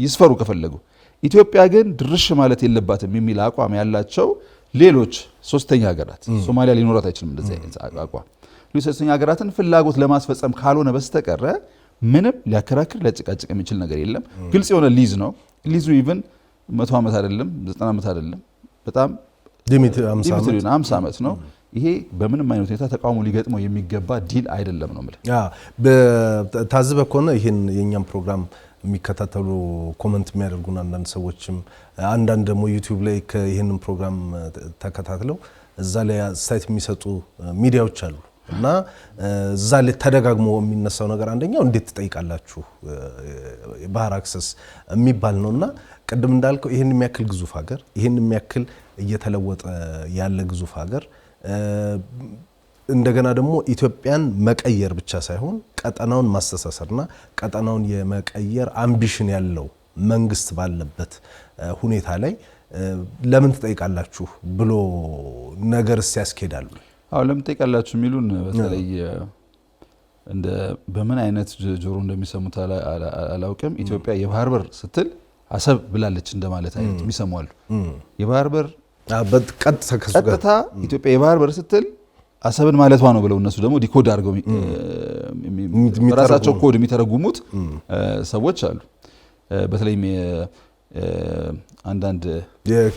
ይስፈሩ ከፈለጉ፣ ኢትዮጵያ ግን ድርሽ ማለት የለባትም የሚል አቋም ያላቸው ሌሎች ሶስተኛ ሀገራት፣ ሶማሊያ ሊኖራት አይችልም እንደዚህ አይነት አቋም። ሌሎች ሶስተኛ ሀገራትን ፍላጎት ለማስፈጸም ካልሆነ በስተቀረ ምንም ሊያከራክር ሊያጨቃጭቅ የሚችል ነገር የለም። ግልጽ የሆነ ሊዝ ነው። ሊዙ ኢቭን 100 ዓመት አይደለም 90 ዓመት አይደለም፣ በጣም ሊሚት 50 ዓመት ነው። ይሄ በምንም አይነት ሁኔታ ተቃውሞ ሊገጥመው የሚገባ ዲል አይደለም ነው ማለት። ታዝበ ከሆነ ይሄን የኛም ፕሮግራም የሚከታተሉ ኮመንት የሚያደርጉን አንዳንድ ሰዎችም አንዳንድ ደግሞ ዩቲዩብ ላይ ይሄንን ፕሮግራም ተከታትለው እዛ ላይ አስተያየት የሚሰጡ ሚዲያዎች አሉ። እና እዛ ላይ ተደጋግሞ የሚነሳው ነገር አንደኛው እንዴት ትጠይቃላችሁ የባህር አክሰስ የሚባል ነውና ቅድም እንዳልከው ይሄን የሚያክል ግዙፍ ሀገር ይሄን የሚያክል እየተለወጠ ያለ ግዙፍ ሀገር እንደገና ደግሞ ኢትዮጵያን መቀየር ብቻ ሳይሆን ቀጠናውን ማስተሳሰርና ቀጠናውን የመቀየር አምቢሽን ያለው መንግስት ባለበት ሁኔታ ላይ ለምን ትጠይቃላችሁ ብሎ ነገርስ ያስኬዳሉ? አዎ ለምን ትጠይቃላችሁ የሚሉን በተለይ እንደ በምን አይነት ጆሮ እንደሚሰሙት አላውቅም። ኢትዮጵያ የባህር በር ስትል አሰብ ብላለች እንደማለት አይነት የሚሰማሉ። የባህር በር ቀጥታ ኢትዮጵያ የባህር በር ስትል አሰብን ማለቷ ነው ብለው እነሱ ደግሞ ዲኮድ አድርገው በራሳቸው ኮድ የሚተረጉሙት ሰዎች አሉ። በተለይም አንዳንድ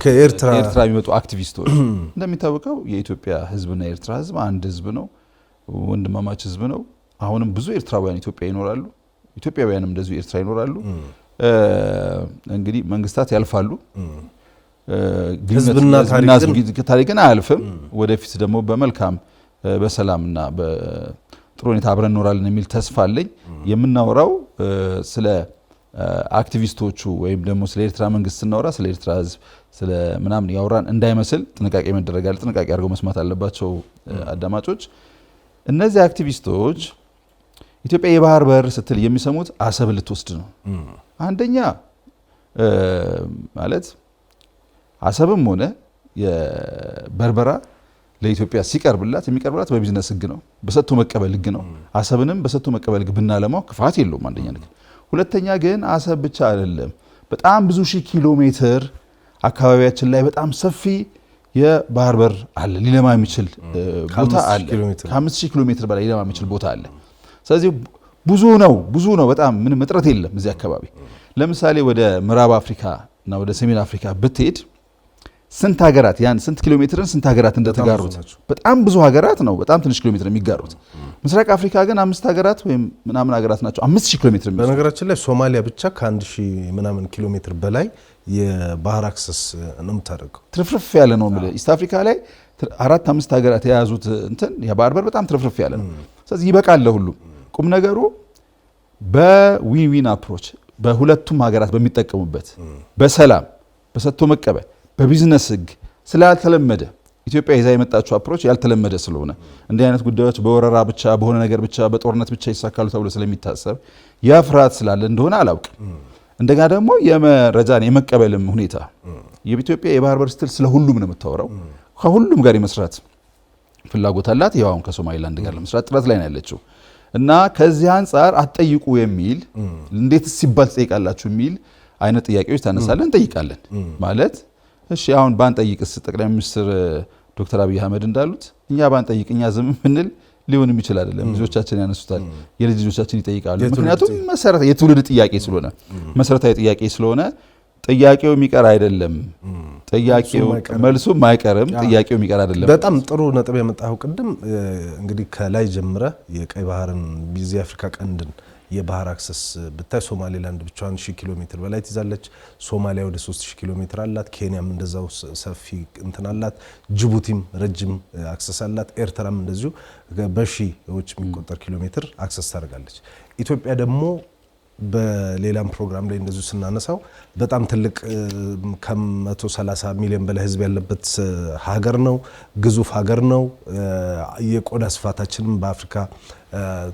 ከኤርትራ የሚመጡ አክቲቪስቶች እንደሚታወቀው የኢትዮጵያ ህዝብና የኤርትራ ህዝብ አንድ ህዝብ ነው፣ ወንድማማች ህዝብ ነው። አሁንም ብዙ ኤርትራውያን ኢትዮጵያ ይኖራሉ፣ ኢትዮጵያውያንም እንደዚሁ ኤርትራ ይኖራሉ። እንግዲህ መንግስታት ያልፋሉ፣ ህዝብና ታሪክን አያልፍም። ወደፊት ደግሞ በመልካም በሰላምና በጥሩ ሁኔታ አብረን እንኖራለን የሚል ተስፋ አለኝ። የምናወራው ስለ አክቲቪስቶቹ ወይም ደግሞ ስለ ኤርትራ መንግስት ስናወራ ስለ ኤርትራ ህዝብ ስለ ምናምን ያወራን እንዳይመስል ጥንቃቄ መደረግ አለ። ጥንቃቄ አድርገው መስማት አለባቸው አዳማጮች። እነዚህ አክቲቪስቶች ኢትዮጵያ የባህር በር ስትል የሚሰሙት አሰብ ልትወስድ ነው። አንደኛ ማለት አሰብም ሆነ የበርበራ ለኢትዮጵያ ሲቀርብላት የሚቀርብላት በቢዝነስ ህግ ነው፣ በሰጥቶ መቀበል ህግ ነው። አሰብንም በሰጥቶ መቀበል ህግ ብናለማው ክፋት የለውም። አንደኛ ነገር። ሁለተኛ ግን አሰብ ብቻ አይደለም፣ በጣም ብዙ ሺህ ኪሎ ሜትር አካባቢያችን ላይ በጣም ሰፊ የባህር በር አለ፣ ሊለማ የሚችል ቦታ አለ። ከ5000 ኪሎ ሜትር በላይ ሊለማ የሚችል ቦታ አለ። ስለዚህ ብዙ ነው፣ በጣም ምንም እጥረት የለም እዚህ አካባቢ። ለምሳሌ ወደ ምዕራብ አፍሪካ እና ወደ ሰሜን አፍሪካ ብትሄድ ስንት ሀገራት ያን ስንት ኪሎ ሜትርን ስንት ሀገራት እንደተጋሩት በጣም ብዙ ሀገራት ነው በጣም ትንሽ ኪሎ ሜትር የሚጋሩት። ምስራቅ አፍሪካ ግን 5 ሀገራት ወይም ምናምን ሀገራት ናቸው 5000 ኪሎ ሜትር። በነገራችን ላይ ሶማሊያ ብቻ ከ1000 ምናምን ኪሎ ሜትር በላይ የባህር አክሰስ ነው የምታደርገው። ትርፍርፍ ያለ ነው ማለት ኢስት አፍሪካ ላይ 4-5 ሀገራት የያዙት እንትን የባህር በር በጣም ትርፍርፍ ያለ ነው። ስለዚህ ይበቃል ለሁሉ። ቁም ነገሩ በዊን አፕሮች በሁለቱም ሀገራት በሚጠቀሙበት በሰላም በሰጥቶ መቀበል በቢዝነስ ህግ ስላልተለመደ ኢትዮጵያ ይዛ የመጣችው አፕሮች ያልተለመደ ስለሆነ እንዲህ አይነት ጉዳዮች በወረራ ብቻ በሆነ ነገር ብቻ በጦርነት ብቻ ይሳካሉ ተብሎ ስለሚታሰብ ያፍራት ስላለ እንደሆነ አላውቅም። እንደገና ደግሞ የመረጃን የመቀበልም ሁኔታ የኢትዮጵያ የባህር በር ስትል ስለሁሉም ነው የምታወራው። ከሁሉም ጋር የመስራት ፍላጎት አላት። ያው አሁን ከሶማሊላንድ ጋር ለመስራት ጥረት ላይ ነው ያለችው እና ከዚህ አንፃር አትጠይቁ የሚል እንዴት ሲባል ትጠይቃላችሁ የሚል አይነት ጥያቄዎች ታነሳለን፣ እንጠይቃለን ማለት እሺ አሁን ባንጠይቅስ ጠቅላይ ሚኒስትር ዶክተር አብይ አህመድ እንዳሉት እኛ ባንጠይቅ እኛ ዝም ምንል ሊሆንም ይችላል አይደለም። ልጆቻችን ያነሱታል፣ የልጅ ልጆቻችን ይጠይቃሉ። ምክንያቱም መሰረታዊ የትውልድ ጥያቄ ስለሆነ መሰረታዊ ጥያቄ ስለሆነ ጥያቄው የሚቀር አይደለም። ጥያቄው መልሱም አይቀርም፣ ጥያቄው የሚቀር አይደለም። በጣም ጥሩ ነጥብ ያመጣው ቅድም እንግዲህ ከላይ ጀምረ የቀይ ባህርን ቢዚ አፍሪካ ቀንድን የባህር አክሰስ ብታይ ሶማሌላንድ ብቻዋን 1000 ኪሎ ሜትር በላይ ትይዛለች። ሶማሊያ ወደ 3000 ኪሎ ሜትር አላት። ኬንያም እንደዛው ሰፊ እንትን አላት። ጅቡቲም ረጅም አክሰስ አላት። ኤርትራም እንደዚሁ በሺዎች የሚቆጠር ኪሎ ሜትር አክሰስ ታደርጋለች። ኢትዮጵያ ደግሞ በሌላም ፕሮግራም ላይ እንደዚሁ ስናነሳው በጣም ትልቅ ከ130 ሚሊዮን በላይ ህዝብ ያለበት ሀገር ነው። ግዙፍ ሀገር ነው። የቆዳ ስፋታችንም በአፍሪካ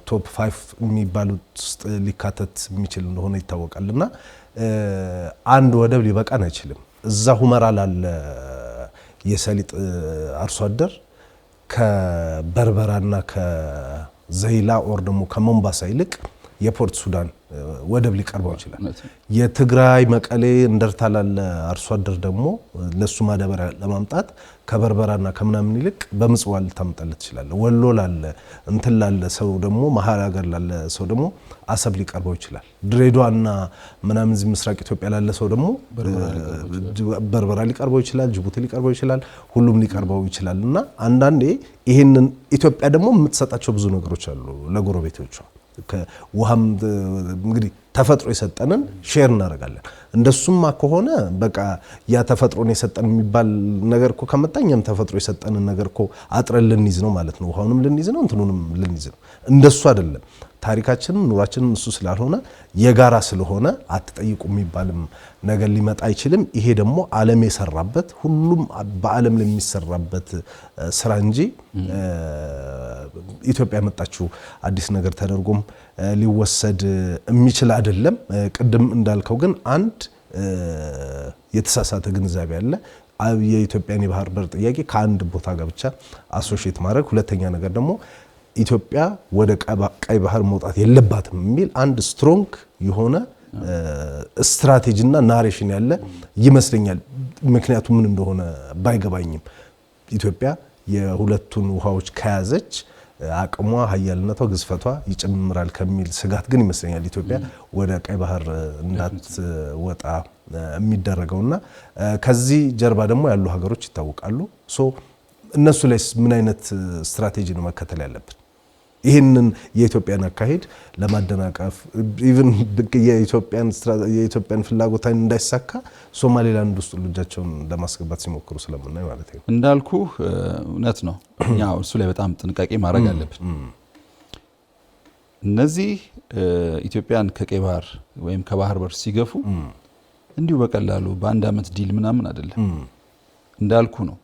ቶፕ 5 የሚባሉት ውስጥ ሊካተት የሚችል እንደሆነ ይታወቃልና አንድ ወደብ ሊበቃን አይችልም። እዛ ሁመራ ላለ የሰሊጥ አርሶ አደር ከበርበራና ከዘይላ ኦር ደግሞ ከሞምባሳ ይልቅ የፖርት ሱዳን ወደብ ሊቀርበው ይችላል። የትግራይ መቀሌ እንደርታ ላለ አርሶ አደር ደግሞ ለሱ ማዳበሪያ ለማምጣት ከበርበራና ከምናምን ይልቅ በምጽዋ ልታመጣለት ይችላል። ወሎ ላለ እንትን ላለ ሰው ደግሞ መሀል ሀገር ላለ ሰው ደግሞ አሰብ ሊቀርበው ይችላል። ድሬዳዋና ምናምን እዚህ ምስራቅ ኢትዮጵያ ላለ ሰው ደግሞ በርበራ ሊቀርበው ይችላል። ጅቡቲ ሊቀርበው ይችላል። ሁሉም ሊቀርበው ይችላልና አንዳንዴ ይሄንን ኢትዮጵያ ደግሞ የምትሰጣቸው ብዙ ነገሮች አሉ ለጎረቤቶቿ። ከውሃም እንግዲህ ተፈጥሮ የሰጠንን ሼር እናደርጋለን። እንደሱማ ከሆነ በቃ ያ ተፈጥሮን የሰጠን የሚባል ነገር እኮ ከመጣኛም ተፈጥሮ የሰጠንን ነገር እኮ አጥረን ልንይዝ ነው ማለት ነው። ውሃውንም ልንይዝ ነው፣ እንትኑንም ልንይዝ ነው። እንደሱ አይደለም። ታሪካችንም ኑሯችንም እሱ ስላልሆነ የጋራ ስለሆነ አትጠይቁ የሚባልም ነገር ሊመጣ አይችልም። ይሄ ደግሞ ዓለም የሰራበት ሁሉም በዓለም ለሚሰራበት ስራ እንጂ ኢትዮጵያ ያመጣችው አዲስ ነገር ተደርጎም ሊወሰድ የሚችል አይደለም። ቅድም እንዳልከው ግን አንድ የተሳሳተ ግንዛቤ አለ። የኢትዮጵያን የባህር በር ጥያቄ ከአንድ ቦታ ጋር ብቻ አሶሺየት ማድረግ፣ ሁለተኛ ነገር ደግሞ ኢትዮጵያ ወደ ቀይ ባህር መውጣት የለባትም የሚል አንድ ስትሮንግ የሆነ ስትራቴጂና ናሬሽን ያለ ይመስለኛል። ምክንያቱ ምን እንደሆነ ባይገባኝም ኢትዮጵያ የሁለቱን ውሃዎች ከያዘች አቅሟ፣ ኃያልነቷ፣ ግዝፈቷ ይጨምራል ከሚል ስጋት ግን ይመስለኛል ኢትዮጵያ ወደ ቀይ ባህር እንዳትወጣ የሚደረገውና ከዚህ ጀርባ ደግሞ ያሉ ሀገሮች ይታወቃሉ። ሶ እነሱ ላይ ምን አይነት ስትራቴጂ ነው መከተል ያለብን? ይህንን የኢትዮጵያን አካሄድ ለማደናቀፍ ኢቭን የኢትዮጵያን ፍላጎት እንዳይሳካ ሶማሌላንድ ውስጥ ልጃቸውን ለማስገባት ሲሞክሩ ስለምናይ ማለት ነው። እንዳልኩ እውነት ነው። እኛ እሱ ላይ በጣም ጥንቃቄ ማድረግ አለብን። እነዚህ ኢትዮጵያን ከቀይ ባህር ወይም ከባህር በር ሲገፉ እንዲሁ በቀላሉ በአንድ አመት ዲል ምናምን አይደለም። እንዳልኩ ነው።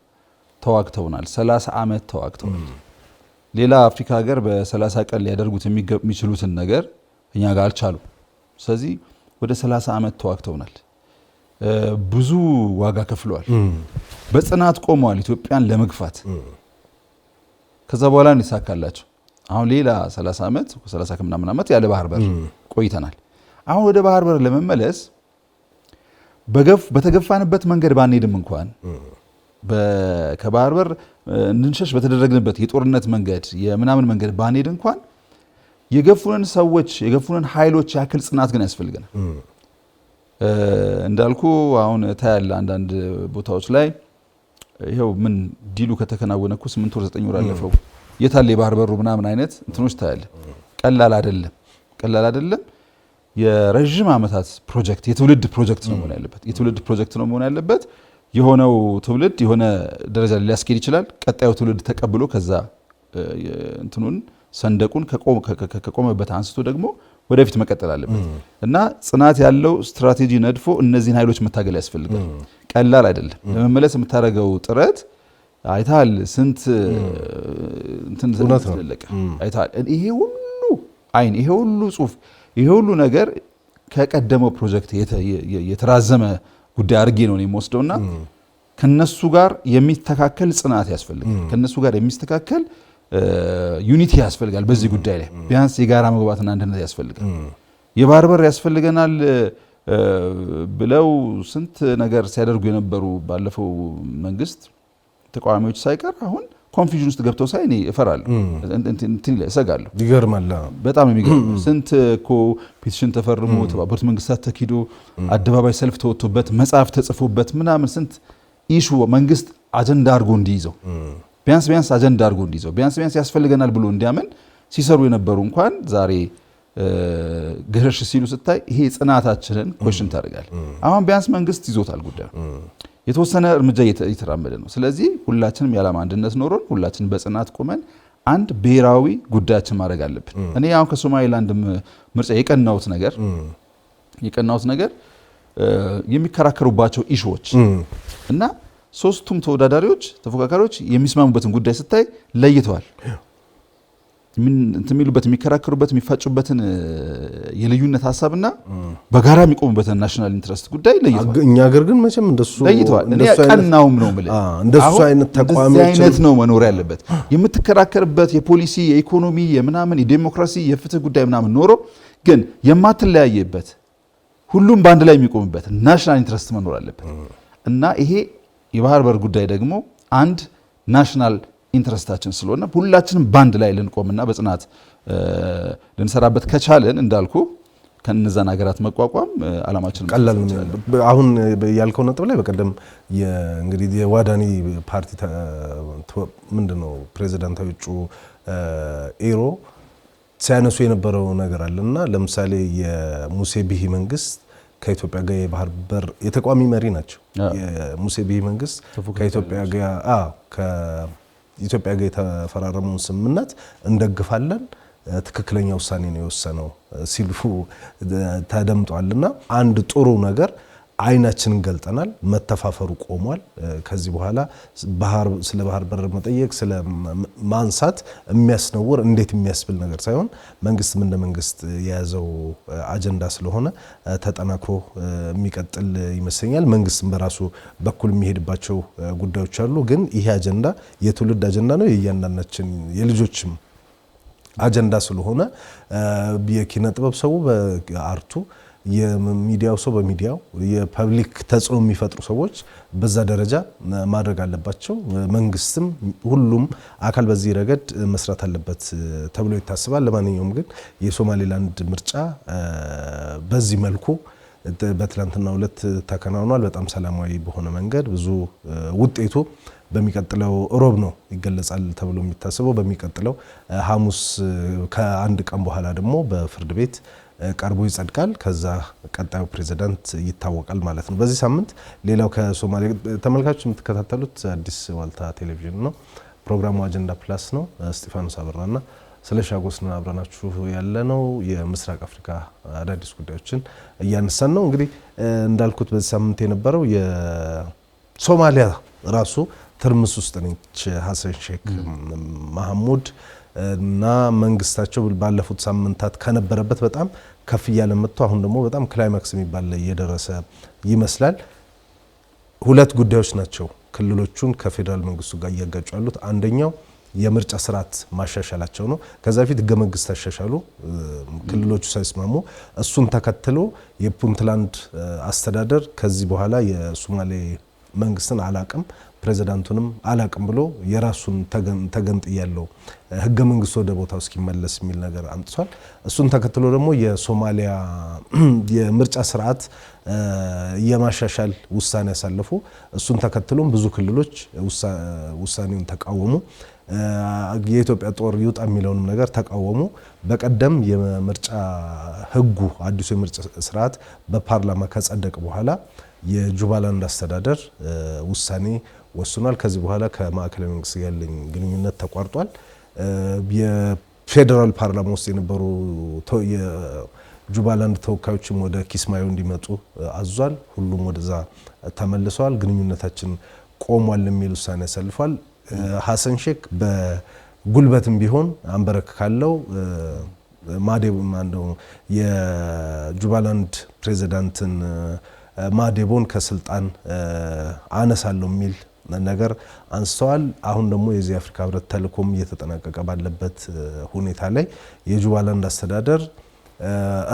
ተዋግተውናል። 30 አመት ተዋግተውናል። ሌላ አፍሪካ ሀገር በ30 ቀን ሊያደርጉት የሚችሉትን ነገር እኛ ጋር አልቻሉ። ስለዚህ ወደ 30 አመት ተዋግተውናል። ብዙ ዋጋ ከፍለዋል። በጽናት ቆመዋል ኢትዮጵያን ለመግፋት። ከዛ በኋላ ነው ይሳካላቸው። አሁን ሌላ 30 አመት 30 ከምናምን አመት ያለ ባህር በር ቆይተናል። አሁን ወደ ባህር በር ለመመለስ በተገፋንበት መንገድ ባንሄድም እንኳን ከባህር በር እንድንሸሽ በተደረግንበት የጦርነት መንገድ የምናምን መንገድ ባንሄድ እንኳን የገፉንን ሰዎች የገፉንን ኃይሎች ያክል ጽናት ግን ያስፈልገናል። እንዳልኩ አሁን ታያለ አንዳንድ ቦታዎች ላይ ይሄው ምን ዲሉ ከተከናወነ እኮ 8 ወር 9 ወር አለፈው የታለ የባህር በሩ ምናምን አይነት እንትኖች ታያለ። ቀላል አይደለም። የረጅም ዓመታት ፕሮጀክት የትውልድ ፕሮጀክት ነው መሆን ያለበት። የሆነው ትውልድ የሆነ ደረጃ ሊያስኬድ ይችላል። ቀጣዩ ትውልድ ተቀብሎ ከዛ እንትኑን ሰንደቁን ከቆመበት አንስቶ ደግሞ ወደፊት መቀጠል አለበት እና ጽናት ያለው ስትራቴጂ ነድፎ እነዚህን ኃይሎች መታገል ያስፈልጋል። ቀላል አይደለም። ለመመለስ የምታደርገው ጥረት አይታል ስንት እንትን ዘለቀ አይታል። ይሄ ሁሉ አይን፣ ይሄ ሁሉ ጽሁፍ፣ ይሄ ሁሉ ነገር ከቀደመው ፕሮጀክት የተራዘመ ጉዳይ አድርጌ ነው የሚወስደውና ከነሱ ጋር የሚስተካከል ጽናት ያስፈልጋል። ከነሱ ጋር የሚስተካከል ዩኒቲ ያስፈልጋል። በዚህ ጉዳይ ላይ ቢያንስ የጋራ መግባባትና አንድነት ያስፈልጋል። የባህር በር ያስፈልገናል ብለው ስንት ነገር ሲያደርጉ የነበሩ ባለፈው መንግስት ተቃዋሚዎች ሳይቀር አሁን ኮንፊውዥን ውስጥ ገብተው ሳይ እኔ እፈራለሁ፣ እሰጋለሁ። ይገርማል። በጣም የሚገርም ስንት እኮ ፔቲሽን ተፈርሞ ተባበሩት መንግስታት ተኪዶ አደባባይ ሰልፍ ተወጥቶበት መጽሐፍ ተጽፎበት ምናምን ስንት ኢሹ መንግስት አጀንዳ አድርጎ እንዲይዘው ቢያንስ አጀንዳ አድርጎ እንዲይዘው ቢያንስ ያስፈልገናል ብሎ እንዲያምን ሲሰሩ የነበሩ እንኳን ዛሬ ገረሽ ሲሉ ስታይ ይሄ ጽናታችንን ኮሽን ታደርጋል። አሁን ቢያንስ መንግስት ይዞታል ጉዳዩ የተወሰነ እርምጃ እየተራመደ ነው። ስለዚህ ሁላችንም የዓላማ አንድነት ኖሮን ሁላችንም በጽናት ቆመን አንድ ብሔራዊ ጉዳያችን ማድረግ አለብን። እኔ አሁን ከሶማሌላንድ ምርጫ የቀናውት ነገር የሚከራከሩባቸው ኢሹዎች እና ሶስቱም ተፎካካሪዎች የሚስማሙበትን ጉዳይ ስታይ ለይተዋል። እንትን የሚሉበት የሚከራከሩበት የሚፋጩበትን የልዩነት ሀሳብና በጋራ የሚቆሙበትን ናሽናል ኢንትረስት ጉዳይ ለይተዋል። እኛ ሀገር ግን መቼም እንደሱ ለይተዋል። እኔ ቀናውም ነው ማለት እንደሱ አይነት ተቋሚዎች አይነት ነው መኖር ያለበት። የምትከራከርበት የፖሊሲ የኢኮኖሚ የምናምን የዲሞክራሲ የፍትህ ጉዳይ ምናምን ኖሮ ግን የማትለያየበት ሁሉም በአንድ ላይ የሚቆምበት ናሽናል ኢንትረስት መኖር አለበት እና ይሄ የባህር በር ጉዳይ ደግሞ አንድ ናሽናል ኢንትረስታችን ስለሆነ ሁላችንም ባንድ ላይ ልንቆምና በጽናት ልንሰራበት ከቻለን እንዳልኩ ከነዛን ሀገራት መቋቋም አላማችን ቀላል ነው። አሁን ያልከው ነጥብ ላይ በቀደም እንግዲህ የዋዳኒ ፓርቲ ምንድነው ፕሬዝዳንታዊ እጩ ኤሮ ሲያነሱ የነበረው ነገር አለና ለምሳሌ የሙሴ ቢሂ መንግስት ከኢትዮጵያ ጋር የባህር በር የተቋሚ መሪ ናቸው። የሙሴ ቢሂ መንግስት ከኢትዮጵያ ጋር የተፈራረመውን ስምምነት እንደግፋለን፣ ትክክለኛ ውሳኔ ነው የወሰነው ሲሉ ተደምጧልና አንድ ጥሩ ነገር አይናችንን ገልጠናል። መተፋፈሩ ቆሟል። ከዚህ በኋላ ስለ ባህር በር መጠየቅ ስለ ማንሳት የሚያስነውር እንዴት የሚያስብል ነገር ሳይሆን መንግስትም እንደ መንግስት የያዘው አጀንዳ ስለሆነ ተጠናክሮ የሚቀጥል ይመስለኛል። መንግስትም በራሱ በኩል የሚሄድባቸው ጉዳዮች አሉ። ግን ይሄ አጀንዳ የትውልድ አጀንዳ ነው፣ የእያንዳንዳችን የልጆችም አጀንዳ ስለሆነ የኪነ ጥበብ ሰው በአርቱ የሚዲያው ሰው በሚዲያው የፐብሊክ ተጽዕኖ የሚፈጥሩ ሰዎች በዛ ደረጃ ማድረግ አለባቸው። መንግስትም ሁሉም አካል በዚህ ረገድ መስራት አለበት ተብሎ ይታሰባል። ለማንኛውም ግን የሶማሌላንድ ምርጫ በዚህ መልኩ በትላንትናው ዕለት ተከናውኗል። በጣም ሰላማዊ በሆነ መንገድ ብዙ ውጤቱ በሚቀጥለው ሮብ ነው ይገለጻል ተብሎ የሚታሰበው። በሚቀጥለው ሐሙስ ከአንድ ቀን በኋላ ደግሞ በፍርድ ቤት ቀርቦ ይጸድቃል። ከዛ ቀጣዩ ፕሬዝዳንት ይታወቃል ማለት ነው። በዚህ ሳምንት ሌላው ከሶማሌ ተመልካቾች የምትከታተሉት አዲስ ዋልታ ቴሌቪዥን ነው። ፕሮግራሙ አጀንዳ ፕላስ ነው። እስጢፋኖስ አበራና ስለሺ አጎስና አብረናችሁ ያለነው የምስራቅ አፍሪካ አዳዲስ ጉዳዮችን እያነሳን ነው። እንግዲህ እንዳልኩት በዚህ ሳምንት የነበረው የሶማሊያ ራሱ ትርምስ ውስጥ ነች። ሀሰን ሼክ መሐሙድ እና መንግስታቸው ባለፉት ሳምንታት ከነበረበት በጣም ከፍ እያለ መጥቶ አሁን ደግሞ በጣም ክላይማክስ የሚባል ላይ እየደረሰ ይመስላል። ሁለት ጉዳዮች ናቸው ክልሎቹን ከፌዴራል መንግስቱ ጋር እያጋጩ ያሉት። አንደኛው የምርጫ ስርዓት ማሻሻላቸው ነው። ከዛ በፊት ህገ መንግስት አሻሻሉ ክልሎቹ ሳይስማሙ። እሱን ተከትሎ የፑንትላንድ አስተዳደር ከዚህ በኋላ የሶማሌ መንግስትን አላቅም ፕሬዝዳንቱንም አላቅም ብሎ የራሱን ተገንጥያለው ህገ መንግስት ወደ ቦታው እስኪመለስ የሚል ነገር አምጥቷል። እሱን ተከትሎ ደግሞ የሶማሊያ የምርጫ ስርዓት የማሻሻል ውሳኔ ያሳለፉ። እሱን ተከትሎም ብዙ ክልሎች ውሳኔውን ተቃወሙ። የኢትዮጵያ ጦር ይውጣ የሚለውንም ነገር ተቃወሙ። በቀደም የምርጫ ህጉ አዲሱ የምርጫ ስርዓት በፓርላማ ከጸደቀ በኋላ የጁባላንድ አስተዳደር ውሳኔ ወስኗል። ከዚህ በኋላ ከማዕከላዊ መንግስት ጋር ያለኝ ግንኙነት ተቋርጧል። የፌዴራል ፓርላማ ውስጥ የነበሩ የጁባላንድ ተወካዮችም ወደ ኪስማዮ እንዲመጡ አዟል። ሁሉም ወደዛ ተመልሰዋል። ግንኙነታችን ቆሟል የሚል ውሳኔ ያሳልፏል። ሀሰን ሼክ በጉልበትም ቢሆን አንበረክካለው ማዴቦ ማንደው የጁባላንድ ፕሬዝዳንትን ማዴቦን ከስልጣን አነሳለሁ የሚል ነገር አንስተዋል። አሁን ደግሞ የዚህ አፍሪካ ህብረት ተልእኮም እየተጠናቀቀ ባለበት ሁኔታ ላይ የጁባላንድ አስተዳደር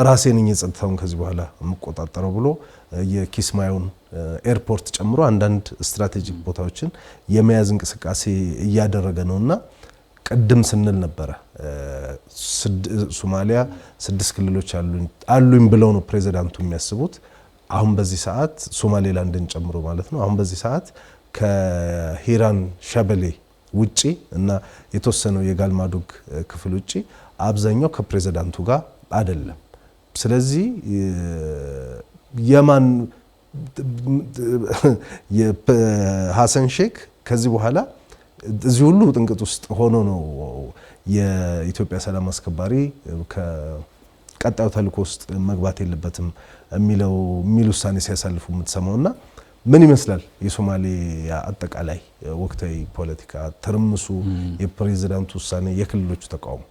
ራሴ ነኝ የጸጥታውን ከዚህ በኋላ የምቆጣጠረው ብሎ የኪስማዮን ኤርፖርት ጨምሮ አንዳንድ ስትራቴጂክ ቦታዎችን የመያዝ እንቅስቃሴ እያደረገ ነውና ቀደም ስንል ነበረ ሶማሊያ 6 ክልሎች አሉኝ ብለው ነው ፕሬዝዳንቱ የሚያስቡት። አሁን በዚህ ሰዓት ሶማሌላንድን ጨምሮ ማለት ነው። አሁን በዚህ ሰዓት ከሂራን ሸበሌ ውጪ እና የተወሰነው የጋልማዱግ ክፍል ውጪ አብዛኛው ከፕሬዝዳንቱ ጋር አይደለም። ስለዚህ የማን የሀሰን ሼክ ከዚህ በኋላ እዚህ ሁሉ ጥንቅጥ ውስጥ ሆኖ ነው የኢትዮጵያ ሰላም አስከባሪ ከቀጣዩ ተልእኮ ውስጥ መግባት የለበትም የሚል ውሳኔ ሲያሳልፉ የምትሰማውና ምን ይመስላል የሶማሊያ አጠቃላይ ወቅታዊ ፖለቲካ ትርምሱ፣ የፕሬዝዳንቱ ውሳኔ፣ የክልሎቹ ተቃውሞ?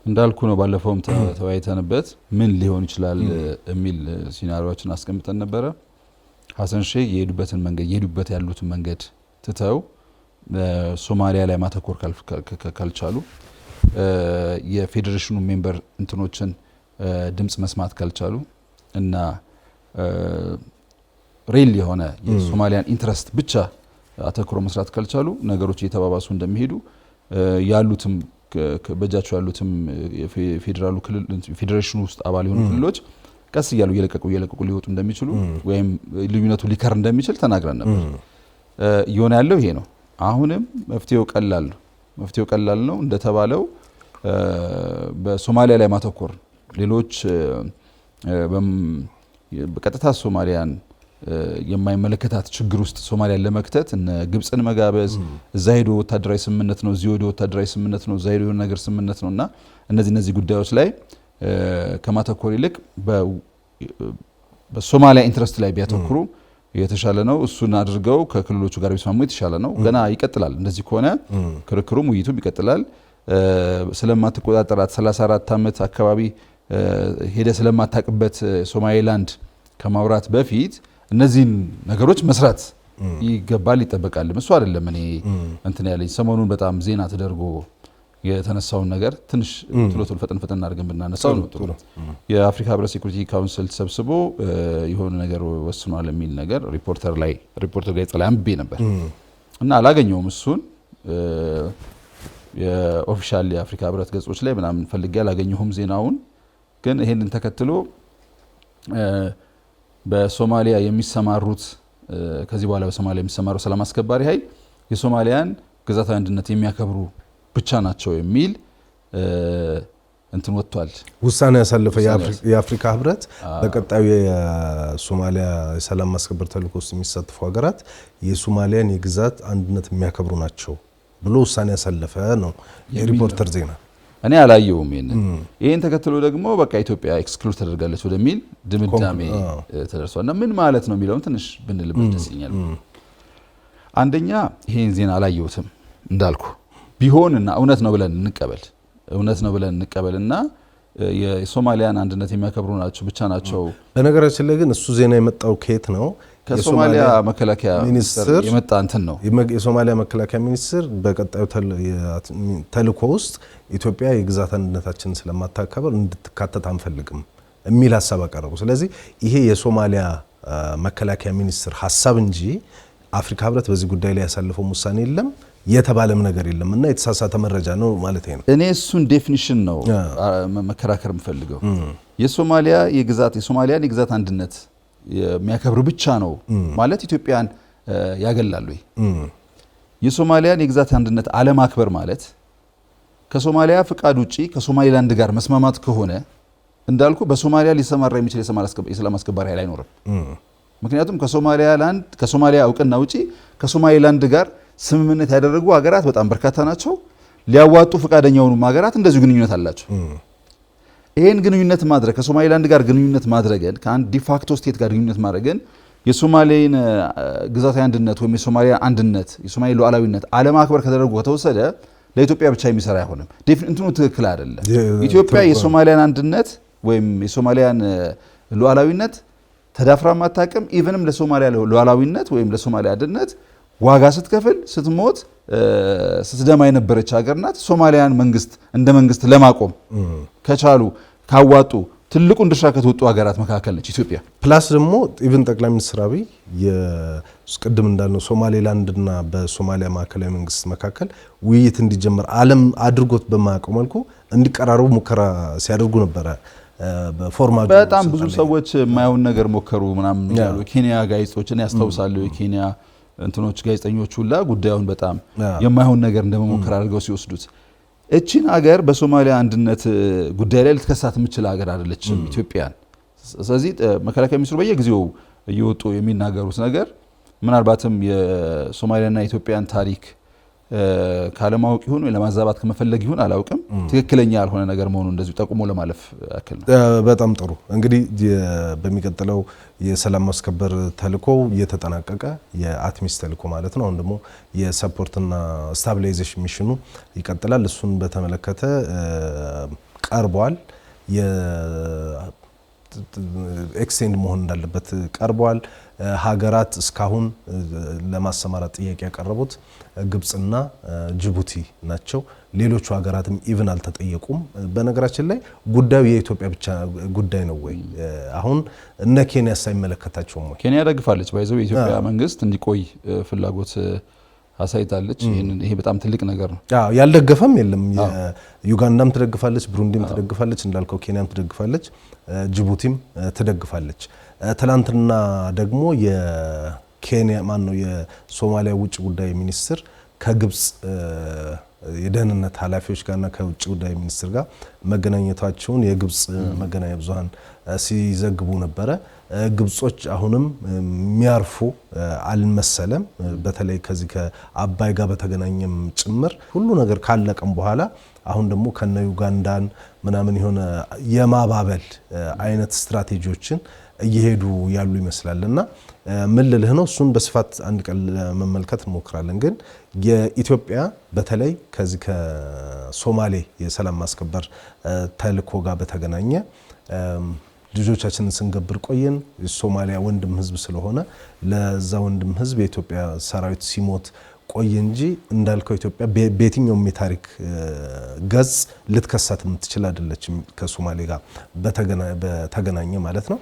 እንዳልኩ ነው። ባለፈውም ተወያይተንበት ምን ሊሆን ይችላል የሚል ሲናሪዎችን አስቀምጠን ነበረ። ሀሰን ሼክ የሄዱበት ያሉትን መንገድ ትተው ሶማሊያ ላይ ማተኮር ካልቻሉ የፌዴሬሽኑ ሜምበር እንትኖችን ድምጽ መስማት ካልቻሉ እና ሪል የሆነ የሶማሊያን ኢንትረስት ብቻ አተኩሮ መስራት ካልቻሉ ነገሮች እየተባባሱ እንደሚሄዱ ያሉትም በእጃቸው ያሉትም የፌዴራሉ ክልል ፌዴሬሽኑ ውስጥ አባል የሆኑ ክልሎች ቀስ እያሉ እየለቀቁ ሊወጡ እንደሚችሉ ወይም ልዩነቱ ሊከር እንደሚችል ተናግረን ነበር። እየሆነ ያለው ይሄ ነው። አሁንም መፍትሄው ቀላል ነው እንደተባለው በሶማሊያ ላይ ማተኮር ሌሎች በቀጥታ ሶማሊያን የማይመለከታት ችግር ውስጥ ሶማሊያን ለመክተት እነ ግብጽን መጋበዝ እዛ ሄዶ ወታደራዊ ስምምነት ነው እዚህ ሄዶ ወታደራዊ ስምምነት ነው እዛ ሄዶ የሆነ ነገር ስምምነት ነውና እነዚህ ጉዳዮች ላይ ከማተኮር ይልቅ በሶማሊያ ኢንትረስት ላይ ቢያተኩሩ የተሻለ ነው። እሱን አድርገው ከክልሎቹ ጋር ቢስማሙ የተሻለ ነው። ገና ይቀጥላል። እንደዚህ ከሆነ ክርክሩም ውይይቱም ይቀጥላል። ስለማትቆጣጠራት 34 ዓመት አካባቢ ሄደ ስለማታቅበት ሶማሌላንድ ከማውራት በፊት እነዚህን ነገሮች መስራት ይገባል ይጠበቃል። እሱ አይደለም እኔ እንትን ያለኝ ሰሞኑን በጣም ዜና ተደርጎ የተነሳውን ነገር ትንሽ ቶሎ ፈጠን አድርገን ብናነሳው ነው ጥሩ። የአፍሪካ ህብረት ሴኩሪቲ ካውንስል ተሰብስቦ የሆነ ነገር ወስኗል የሚል ነገር ሪፖርተር ጋዜጣ ላይ አንብቤ ነበር እና አላገኘውም። እሱን የኦፊሻል የአፍሪካ ህብረት ገጾች ላይ ምናምን ፈልጌ አላገኘሁም ዜናውን። ግን ይሄንን ተከትሎ በሶማሊያ የሚሰማሩት ከዚህ በኋላ በሶማሊያ የሚሰማሩ ሰላም አስከባሪ ኃይል የሶማሊያን ግዛታዊ አንድነት የሚያከብሩ ብቻ ናቸው የሚል እንትን ወጥቷል። ውሳኔ ያሳለፈ የአፍሪካ ህብረት በቀጣዩ የሶማሊያ የሰላም ማስከበር ተልዕኮ ውስጥ የሚሳተፉ ሀገራት የሶማሊያን የግዛት አንድነት የሚያከብሩ ናቸው ብሎ ውሳኔ ያሳለፈ ነው የሪፖርተር ዜና። እኔ አላየውም። ይሄን ተከትሎ ደግሞ በቃ ኢትዮጵያ ኤክስክሉድ ተደርጋለች ወደሚል ድምዳሜ ተደርሷልና ምን ማለት ነው የሚለውን ትንሽ ብንልበት ደስ ይለኛል። አንደኛ ይሄን ዜና አላየሁትም እንዳልኩ ቢሆንና እውነት ነው ብለን እንቀበልና የሶማሊያን አንድነት የሚያከብሩ ናቸው ብቻ ናቸው። በነገራችን ላይ ግን እሱ ዜና የመጣው ከየት ነው? ከሶማሊያ መከላከያ ሚኒስትር የመጣ እንትን ነው። የሶማሊያ መከላከያ ሚኒስትር በቀጣዩ ተልዕኮ ውስጥ ኢትዮጵያ የግዛት አንድነታችንን ስለማታከብር እንድትካተት አንፈልግም የሚል ሀሳብ አቀረቡ። ስለዚህ ይሄ የሶማሊያ መከላከያ ሚኒስትር ሀሳብ እንጂ አፍሪካ ህብረት በዚህ ጉዳይ ላይ ያሳለፈው ውሳኔ የለም የተባለም ነገር የለም እና የተሳሳተ መረጃ ነው ማለት ነው። እኔ እሱን ዴፊኒሽን ነው መከራከር የምፈልገው። የሶማሊያን የግዛት አንድነት የሚያከብር ብቻ ነው ማለት ኢትዮጵያን ያገላሉ። የሶማሊያን የግዛት አንድነት አለማክበር ማለት ከሶማሊያ ፍቃድ ውጪ ከሶማሊላንድ ጋር መስማማት ከሆነ እንዳልኩ በሶማሊያ ሊሰማራ የሚችል የሰላም አስከባሪ ኃይል አይኖርም። ምክንያቱም ከሶማሊያ እውቅና ውጪ ከሶማሊላንድ ጋር ስምምነት ያደረጉ ሀገራት በጣም በርካታ ናቸው። ሊያዋጡ ፍቃደኛ የሆኑ ሀገራት እንደዚሁ ግንኙነት አላቸው። ይሄን ግንኙነት ማድረግ ከሶማሊላንድ ጋር ግንኙነት ማድረግን ከአንድ ዲፋክቶ ስቴት ጋር ግንኙነት ማድረግን የሶማሊያን ግዛታዊ አንድነት ወይም የሶማሊያ አንድነት የሶማሊያ ሉዓላዊነት አለማክበር ከተደረጉ ከተወሰደ ለኢትዮጵያ ብቻ የሚሰራ አይሆንም። እንትኑ ትክክል አይደለም። ኢትዮጵያ የሶማሊያን አንድነት ወይም የሶማሊያን ሉዓላዊነት ተዳፍራ ማታቀም ኢቭንም ለሶማሊያ ሉዓላዊነት ወይም ለሶማሊያ አንድነት ዋጋ ስትከፍል ስትሞት ስትደማ የነበረች ሀገር ናት። ሶማሊያን መንግስት እንደ መንግስት ለማቆም ከቻሉ ካዋጡ ትልቁን ድርሻ ከተወጡ ሀገራት መካከል ነች ኢትዮጵያ። ፕላስ ደግሞ ኢቭን ጠቅላይ ሚኒስትር አብይ የቅድም እንዳልነው ሶማሌላንድና በሶማሊያ ማዕከላዊ መንግስት መካከል ውይይት እንዲጀመር ዓለም አድርጎት በማያውቀው መልኩ እንዲቀራረቡ ሙከራ ሲያደርጉ ነበረ። በፎርማል በጣም ብዙ ሰዎች የማይሆን ነገር ሞከሩ ምናምን ያሉ ኬንያ ጋዜጦችን ያስታውሳሉ። የኬንያ እንትኖች ጋዜጠኞች ሁላ ጉዳዩን በጣም የማይሆን ነገር እንደመሞከር አድርገው ሲወስዱት እቺን ሀገር በሶማሊያ አንድነት ጉዳይ ላይ ልትከሳት የምችል ሀገር አይደለችም ኢትዮጵያን። ስለዚህ መከላከያ ሚኒስትሩ በየጊዜው እየወጡ የሚናገሩት ነገር ምናልባትም የሶማሊያና የኢትዮጵያን ታሪክ ካለማወቅ ይሁን ወይ ለማዛባት ከመፈለግ ይሁን አላውቅም ትክክለኛ ያልሆነ ነገር መሆኑ እንደዚሁ ጠቁሞ ለማለፍ ያክል ነው። በጣም ጥሩ። እንግዲህ በሚቀጥለው የሰላም ማስከበር ተልዕኮ እየተጠናቀቀ የአትሚስ ተልዕኮ ማለት ነው። አሁን ደግሞ የሰፖርትና ስታቢላይዜሽን ሚሽኑ ይቀጥላል። እሱን በተመለከተ ቀርቧል። ኤክስቴንድ መሆን እንዳለበት ቀርቧል። ሀገራት እስካሁን ለማሰማራት ጥያቄ ያቀረቡት ግብጽና ጅቡቲ ናቸው። ሌሎቹ ሀገራትም ኢቭን አልተጠየቁም። በነገራችን ላይ ጉዳዩ የኢትዮጵያ ብቻ ጉዳይ ነው ወይ? አሁን እነ ኬንያ ሳይመለከታቸውም ወይ? ኬንያ ደግፋለች። ባይዘው የኢትዮጵያ መንግስት እንዲቆይ ፍላጎት አሳይታለች። ይሄ በጣም ትልቅ ነገር ነው። ያልደገፈም የለም። ዩጋንዳም ትደግፋለች፣ ብሩንዲም ትደግፋለች፣ እንዳልከው ኬንያም ትደግፋለች፣ ጅቡቲም ትደግፋለች። ትላንትና ደግሞ የኬንያ የሶማሊያ ውጭ ጉዳይ ሚኒስትር ከግብጽ የደህንነት ኃላፊዎች ጋርና ከውጭ ጉዳይ ሚኒስትር ጋር መገናኘታቸውን የግብጽ መገናኛ ብዙሃን ሲዘግቡ ነበረ። ግብጾች አሁንም የሚያርፉ አልመሰለም። በተለይ ከዚህ ከአባይ ጋር በተገናኘም ጭምር ሁሉ ነገር ካለቀም በኋላ አሁን ደግሞ ከነ ዩጋንዳን ምናምን የሆነ የማባበል አይነት ስትራቴጂዎችን እየሄዱ ያሉ ይመስላልና ምን ልልህ ነው፣ እሱን በስፋት አንድ ቀን ለመመልከት እንሞክራለን። ግን የኢትዮጵያ በተለይ ከዚህ ከሶማሌ የሰላም ማስከበር ተልዕኮ ጋር በተገናኘ ልጆቻችንን ስንገብር ቆየን። የሶማሊያ ወንድም ህዝብ ስለሆነ ለዛ ወንድም ህዝብ የኢትዮጵያ ሰራዊት ሲሞት ቆየ እንጂ እንዳልከው ኢትዮጵያ በየትኛውም የታሪክ ገጽ ልትከሳት የምትችል አይደለችም። ከሶማሌ ጋር በተገናኘ ማለት ነው።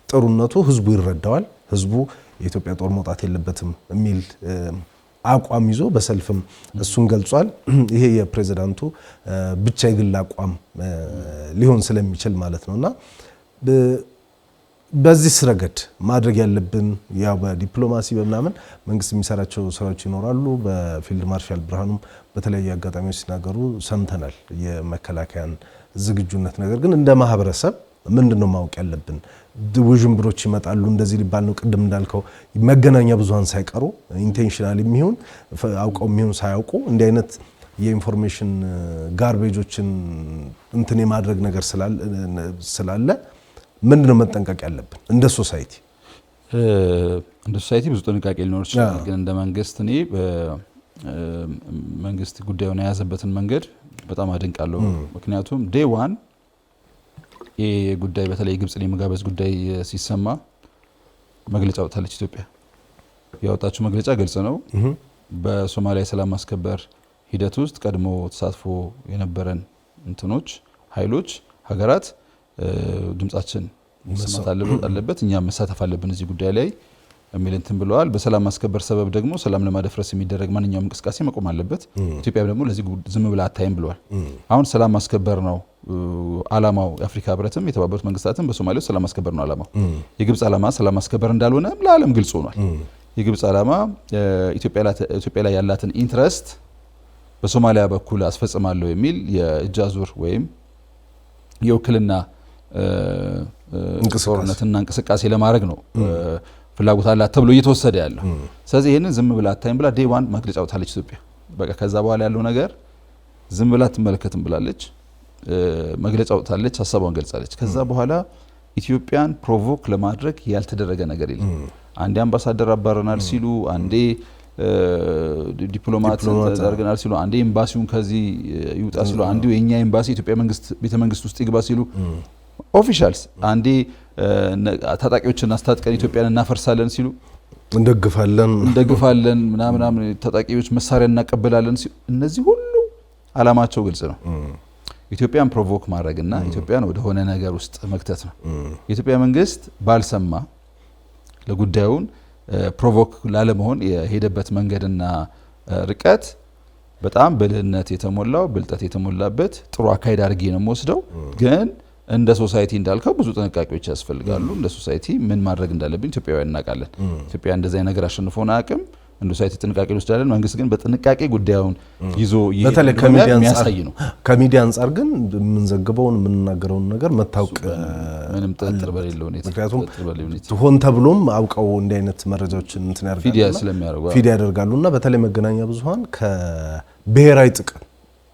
ጥሩነቱ ህዝቡ ይረዳዋል። ህዝቡ የኢትዮጵያ ጦር መውጣት የለበትም የሚል አቋም ይዞ በሰልፍም እሱን ገልጿል። ይሄ የፕሬዝዳንቱ ብቻ የግል አቋም ሊሆን ስለሚችል ማለት ነውና በዚህ ረገድ ማድረግ ያለብን ያው በዲፕሎማሲ በምናምን መንግስት የሚሰራቸው ስራዎች ይኖራሉ። በፊልድ ማርሻል ብርሃኑም በተለያዩ አጋጣሚዎች ሲናገሩ ሰምተናል የመከላከያን ዝግጁነት። ነገር ግን እንደ ማህበረሰብ ምንድነው ማወቅ ያለብን? ውዥንብሮች ይመጣሉ። እንደዚህ ሊባል ነው። ቅድም እንዳልከው መገናኛ ብዙሃን ሳይቀሩ ኢንቴንሽናል የሚሆን አውቀው የሚሆን ሳያውቁ እንዲህ አይነት የኢንፎርሜሽን ጋርቤጆችን እንትን የማድረግ ነገር ስላለ ምንድነው መጠንቀቅ ያለብን እንደ ሶሳይቲ? እንደ ሶሳይቲ ብዙ ጥንቃቄ ሊኖር ይችላል። ግን እንደ መንግስት እኔ መንግስት ጉዳዩን የያዘበትን መንገድ በጣም አደንቃለሁ። ምክንያቱም ዴይ ዋን ይሄ ጉዳይ በተለይ የግብጽን የመጋበዝ ጉዳይ ሲሰማ መግለጫ ወጣለች። ኢትዮጵያ ያወጣችው መግለጫ ግልጽ ነው። በሶማሊያ የሰላም ማስከበር ሂደት ውስጥ ቀድሞ ተሳትፎ የነበረን እንትኖች ኃይሎች ሀገራት ድምጻችን መሰማት አለበት፣ እኛም መሳተፍ አለብን እዚህ ጉዳይ ላይ የሚል እንትን ብለዋል። በሰላም ማስከበር ሰበብ ደግሞ ሰላም ለማደፍረስ የሚደረግ ማንኛውም እንቅስቃሴ መቆም አለበት። ኢትዮጵያ ደግሞ ለዚህ ዝም ብላ አታይም ብለዋል። አሁን ሰላም ማስከበር ነው አላማው። የአፍሪካ ህብረትም የተባበሩት መንግስታትም በሶማሊያ ሰላም ማስከበር ነው አላማው። የግብጽ አላማ ሰላም ማስከበር እንዳልሆነ ለዓለም ግልጽ ሆኗል። የግብጽ አላማ ኢትዮጵያ ላይ ያላትን ኢንትረስት በሶማሊያ በኩል አስፈጽማለሁ የሚል የእጅ አዙር ወይም የውክልና ጦርነትና እንቅስቃሴ ለማድረግ ነው ፍላጎት አላት ተብሎ እየተወሰደ ያለው። ስለዚህ ይሄንን ዝም ብላ አታይም ብላ ዴይ ዋን መግለጫ ወጣለች ኢትዮጵያ። በቃ ከዛ በኋላ ያለው ነገር ዝም ብላ አትመለከትም ብላለች። መግለጫ ወጣለች፣ ሀሳቧን ገልጻለች። ከዛ በኋላ ኢትዮጵያን ፕሮቮክ ለማድረግ ያልተደረገ ነገር የለም። አንዴ አምባሳደር አባረናል ሲሉ፣ አንዴ ዲፕሎማት ተደርገናል ሲሉ፣ አንዴ ኤምባሲውን ከዚህ ይውጣ ሲሉ፣ አንዴ የኛ ኤምባሲ ኢትዮጵያ መንግስት ቤተ መንግስት ውስጥ ይግባ ሲሉ ኦፊሻልስ፣ አንዴ ታጣቂዎችን አስታጥቀን ኢትዮጵያን እናፈርሳለን ሲሉ፣ እንደግፋለን ምናምን ታጣቂዎች መሳሪያ እናቀበላለን ሲሉ፣ እነዚህ ሁሉ አላማቸው ግልጽ ነው። ኢትዮጵያን ፕሮቮክ ማድረግና ኢትዮጵያን ወደ ሆነ ነገር ውስጥ መክተት ነው። የኢትዮጵያ መንግስት ባልሰማ ለጉዳዩን ፕሮቮክ ላለመሆን የሄደበት መንገድና ርቀት በጣም ብልህነት የተሞላው ብልጠት የተሞላበት ጥሩ አካሄድ አድርጌ ነው የምወስደው። ግን እንደ ሶሳይቲ እንዳልከው ብዙ ጥንቃቄዎች ያስፈልጋሉ። እንደ ሶሳይቲ ምን ማድረግ እንዳለብን ኢትዮጵያውያን እናውቃለን። ኢትዮጵያ እንደዚህ አይነት ነገር አሸንፎን አያውቅም። እንደ ሶሳይቲ ጥንቃቄ እንወስዳለን። መንግስት ግን በጥንቃቄ ጉዳዩን ይዞ በተለይ ከሚዲያ አንጻር ግን የምንዘግበውን የምንናገረውን ነገር መታወቅ ምንም ጥርጥር በሌለው ሁኔታ፣ ምክንያቱም ሆን ተብሎም አውቀው እንዲህ አይነት መረጃዎችን እንትን ፊድ ያደርጋሉና በተለይ መገናኛ ብዙሃን ከብሔራዊ ጥቅም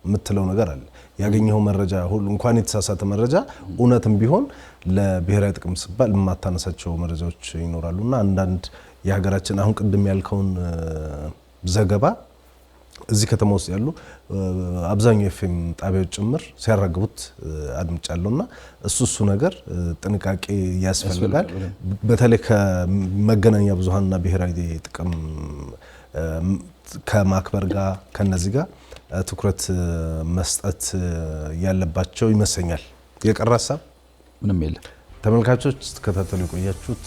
የምትለው ነገር አለ። ያገኘው መረጃ ሁሉ እንኳን የተሳሳተ መረጃ እውነትም ቢሆን ለብሔራዊ ጥቅም ሲባል የማታነሳቸው መረጃዎች ይኖራሉና አንዳንድ የሀገራችን አሁን ቅድም ያልከውን ዘገባ እዚህ ከተማ ውስጥ ያሉ አብዛኛው ኤፍኤም ጣቢያዎች ጭምር ሲያራግቡት አድምጫለሁና እሱ ነገር ጥንቃቄ ያስፈልጋል። በተለይ ከመገናኛ ብዙሃንና ብሔራዊ ጥቅም ከማክበር ጋር ከነዚህ ጋር ትኩረት መስጠት ያለባቸው ይመስለኛል። የቀረ ሀሳብ ምንም የለም። ተመልካቾች ተከታተሉ የቆያችሁት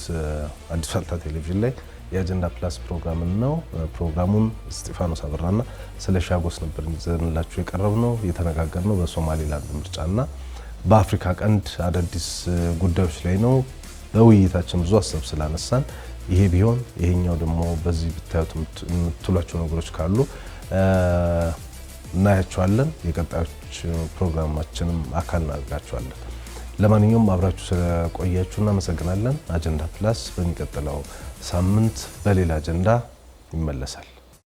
አዲስ ዋልታ ቴሌቪዥን ላይ የአጀንዳ ፕላስ ፕሮግራም ነው። ፕሮግራሙን እስጢፋኖስ አበራና ስለሺ አጎስ ነበር ይዘንላችሁ የቀረብነው። የተነጋገርነው በሶማሌላንድ ምርጫና በአፍሪካ ቀንድ አዳዲስ ጉዳዮች ላይ ነው። በውይይታችን ብዙ ሀሳብ ስላነሳን ይሄ ቢሆን ይሄኛው ደግሞ በዚህ ብታዩት የምትሏቸው ነገሮች ካሉ እናያቸዋለን። የቀጣዮች ፕሮግራማችንም አካል እናደርጋቸዋለን። ለማንኛውም አብራችሁ ስለቆያችሁ እናመሰግናለን። አጀንዳ ፕላስ በሚቀጥለው ሳምንት በሌላ አጀንዳ ይመለሳል።